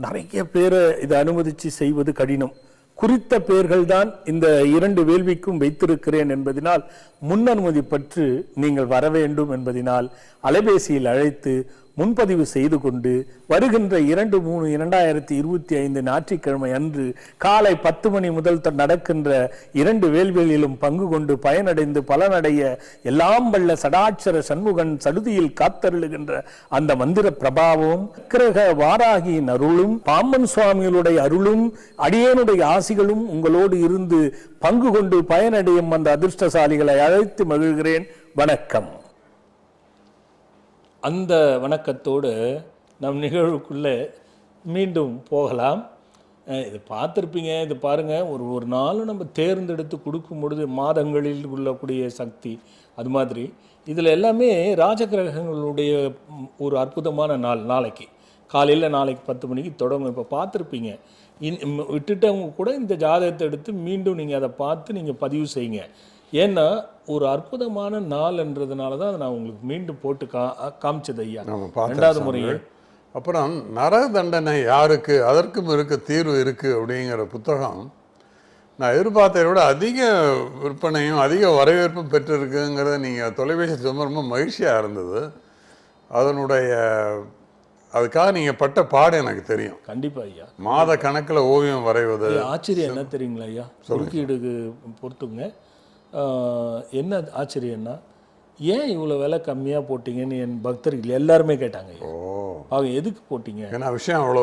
நிறைய பேரை இதை அனுமதிச்சு செய்வது கடினம். குறித்த பெயர்கள் தான் இந்த 2 வேள்விக்கும் வைத்திருக்கிறேன் என்பதனால் முன் அனுமதி பற்றி நீங்கள் வர வேண்டும் என்பதனால் அலைபேசியில் அழைத்து முன்பதிவு செய்து கொண்டு வருகின்ற 2/3/2025 ஞாயிற்றுக்கிழமை அன்று காலை 10 மணி முதல் நடக்கின்ற 2 வேள்விகளிலும் பங்கு கொண்டு பயனடைந்து பலனடைய எல்லாம் வல்ல சடாட்சர சண்முகன் சடுதியில் காத்தருளுகின்ற அந்த மந்திர பிரபாவம் கிரக வாராகியின் அருளும் பாம்பன் சுவாமிகளுடைய அருளும் அடியேனுடைய ஆசிகளும் உங்களோடு இருந்து பங்கு கொண்டு பயனடையும் அந்த அதிர்ஷ்டசாலிகளை அழைத்து மகிழ்கிறேன். வணக்கம். அந்த வணக்கத்தோடு நம் நிகழ்வுக்குள்ளே மீண்டும் போகலாம். இது பார்த்துருப்பீங்க, இது பாருங்கள், ஒரு நாளும் நம்ம தேர்ந்தெடுத்து கொடுக்கும் பொழுது மாதங்களில் உள்ளக்கூடிய சக்தி அது மாதிரி இதில் எல்லாமே ராஜகிரகங்களுடைய ஒரு அற்புதமான நாளைக்கு காலையில் நாளைக்கு 10 மணிக்கு தொடங்கும். இப்போ பார்த்துருப்பீங்க, விட்டுட்டவங்க கூட இந்த ஜாதகத்தை எடுத்து மீண்டும் நீங்கள் அதை பார்த்து நீங்கள் பதிவு செய்யுங்க. ஏன்னா ஒரு அற்புதமான நாள் என்றதுனால தான் நான் உங்களுக்கு மீண்டும் போட்டு காமிச்சது ஐயா 2வது முறையே. அப்புறம் நரக தண்டனை யாருக்கு, அதற்கும் இருக்கு தீர்வு இருக்கு அப்படிங்கிற புத்தகம் நான் எதிர்பார்த்ததை விட அதிக விற்பனையும் அதிக வரவேற்பும் பெற்றிருக்குங்கிறத நீங்கள் தொலைபேசி ரொம்ப மகிழ்ச்சியாக இருந்தது. அதுக்காக நீங்கள் பட்ட பாடு எனக்கு தெரியும். கண்டிப்பாக ஐயா. மாத கணக்கில் ஓவியம் வரைவது ஆச்சரியம் என்ன தெரியுங்களா ஐயா, குறுக்கீடுக்கு பொறுத்துங்க. என்ன ஆச்சரியம்னா, ஏன் இவ்வளோ விலை கம்மியாக போட்டிங்கன்னு என் பக்தர்கள் எல்லாருமே கேட்டாங்க. அவங்க எதுக்கு போட்டிங்க, ஏன்னா விஷயம் அவ்வளோ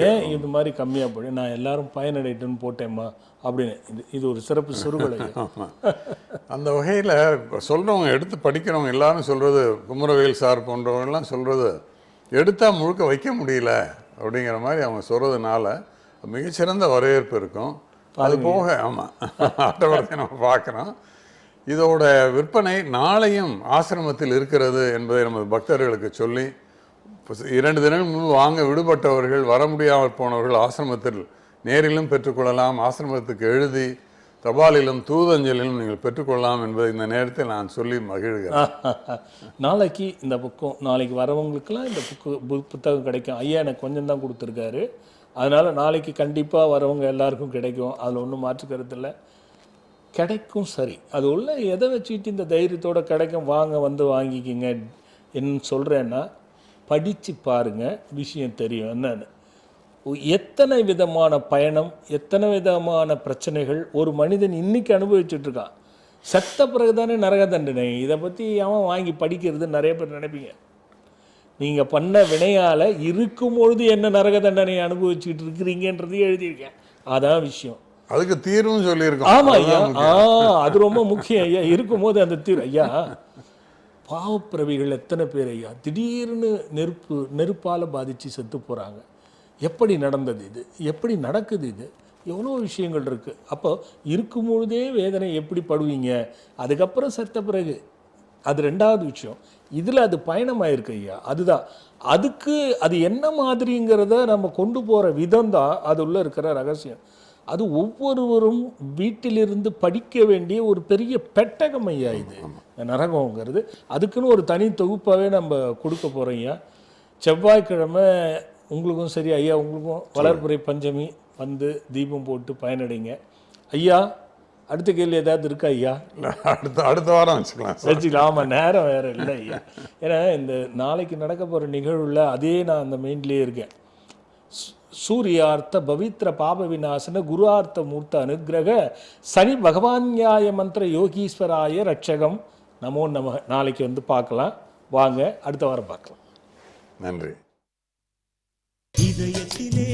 ஏன் இது மாதிரி கம்மியாக போட்டு, நான் எல்லாரும் பயனடைட்டுன்னு போட்டேம்மா அப்படின்னு. இது ஒரு சிறப்பு சுருகலை. அந்த வகையில் சொல்கிறவங்க எடுத்து படிக்கிறவங்க எல்லாரும் சொல்கிறது, குமரவேல் சார் போன்றவங்கெல்லாம் சொல்கிறது, எடுத்தால் முழுக்க வைக்க முடியல அப்படிங்கிற மாதிரி அவங்க சொல்கிறதுனால மிகச்சிறந்த வரவேற்பு இருக்கும். அது போக ஆமாம் அட்டவணத்தை நம்ம பார்க்குறோம். இதோட விற்பனை நாளையும் ஆசிரமத்தில் இருக்கிறது என்பதை நமது பக்தர்களுக்கு சொல்லி 2 தினங்கள் முன்பு வாங்க விடுபட்டவர்கள், வர முடியாமல் போனவர்கள் ஆசிரமத்தில் நேரிலும் பெற்றுக்கொள்ளலாம். ஆசிரமத்துக்கு எழுதி தபாலிலும் தூதஞ்சலிலும் நீங்கள் பெற்றுக்கொள்ளலாம் என்பதை இந்த நேரத்தில் நான் சொல்லி மகிழ்கிறேன். நாளைக்கு இந்த புக்கம், நாளைக்கு வரவங்களுக்கெல்லாம் இந்த புத்தகம் கிடைக்கும். ஐயா எனக்கு கொஞ்சம் தான் கொடுத்துருக்காரு, அதனால் நாளைக்கு கண்டிப்பாக வரவங்க எல்லாருக்கும் கிடைக்கும். அதில் ஒன்றும் மாற்றுக்கிறது இல்லை, கிடைக்கும். சரி, அது உள்ள எதை வச்சுக்கிட்டு இந்த தைரியத்தோடு கிடைக்கும், வாங்க வந்து வாங்கிக்கிங்க என்ன சொல்கிறேன்னா, படித்து பாருங்கள், விஷயம் தெரியும் என்னன்னு. எத்தனை விதமான பயணம், எத்தனை விதமான பிரச்சனைகள் ஒரு மனிதன் இன்றைக்கி அனுபவிச்சுட்ருக்கான். செத்த பிறகு தானே நரக தண்டனை. இதை பற்றி அவன் வாங்கி படிக்கிறது நிறைய பேர் நினைப்பீங்க. நீங்கள் பண்ண வினையால் இருக்கும்பொழுது என்ன நரக தண்டனை அனுபவிச்சுட்டு இருக்கிறீங்கன்றதையும் எழுதியிருக்கேன். அதான் விஷயம். அதுக்கு தீர்வும் சொல்லியிருக்கோம். ஆமாம் ஐயா, அது ரொம்ப முக்கியம் ஐயா. இருக்கும்போது அந்த தீர்வு ஐயா, பாவப்பிரவிகள் எத்தனை பேர் ஐயா திடீர்னு நெருப்பால் பாதித்து செத்து போகிறாங்க. எப்படி நடந்தது இது, எப்படி நடக்குது இது, எவ்வளோ விஷயங்கள் இருக்குது. அப்போ இருக்கும்பொழுதே வேதனை எப்படி படுவீங்க, அதுக்கப்புறம் செத்த பிறகு அது 2வது விஷயம். இதில் அது பயணமாயிருக்கு ஐயா. அதுதான் அதுக்கு அது என்ன மாதிரிங்கிறத நம்ம கொண்டு போகிற விதம் தான் அது உள்ள இருக்கிற ரகசியம். அது ஒவ்வொருவரும் வீட்டிலிருந்து படிக்க வேண்டிய ஒரு பெரிய பெட்டகம் ஐயா இது நரகங்கிறது. அதுக்குன்னு ஒரு தனி தொகுப்பாகவே நம்ம கொடுக்க போகிறோம் ஐயா. செவ்வாய்க்கிழமை உங்களுக்கும் சரி ஐயா, உங்களுக்கும் வளர்ப்புறை பஞ்சமி வந்து தீபம் போட்டு பயனடைங்க ஐயா. அடுத்த கேள்வி ஏதாவது இருக்கா ஐயா? அடுத்த வாரம் வச்சுக்கலாம். ஆமாம், நேரம் வேறு இல்லை ஐயா. ஏன்னா இந்த நாளைக்கு நடக்க போகிற நிகழ்வில் அதே நான் அந்த மெயின்லேயே இருக்கேன். சூரியார்த்த பவித்ர பாப விநாசன குருஆர்த்த மூர்த்த அனுகிரக சனி பகவான்யாய மந்திர யோகீஸ்வராய ரட்சகம் நமோ நம. நாளைக்கு வந்து பார்க்கலாம் வாங்க, அடுத்த வாரம் பார்க்கலாம். நன்றி. இதயத்திலே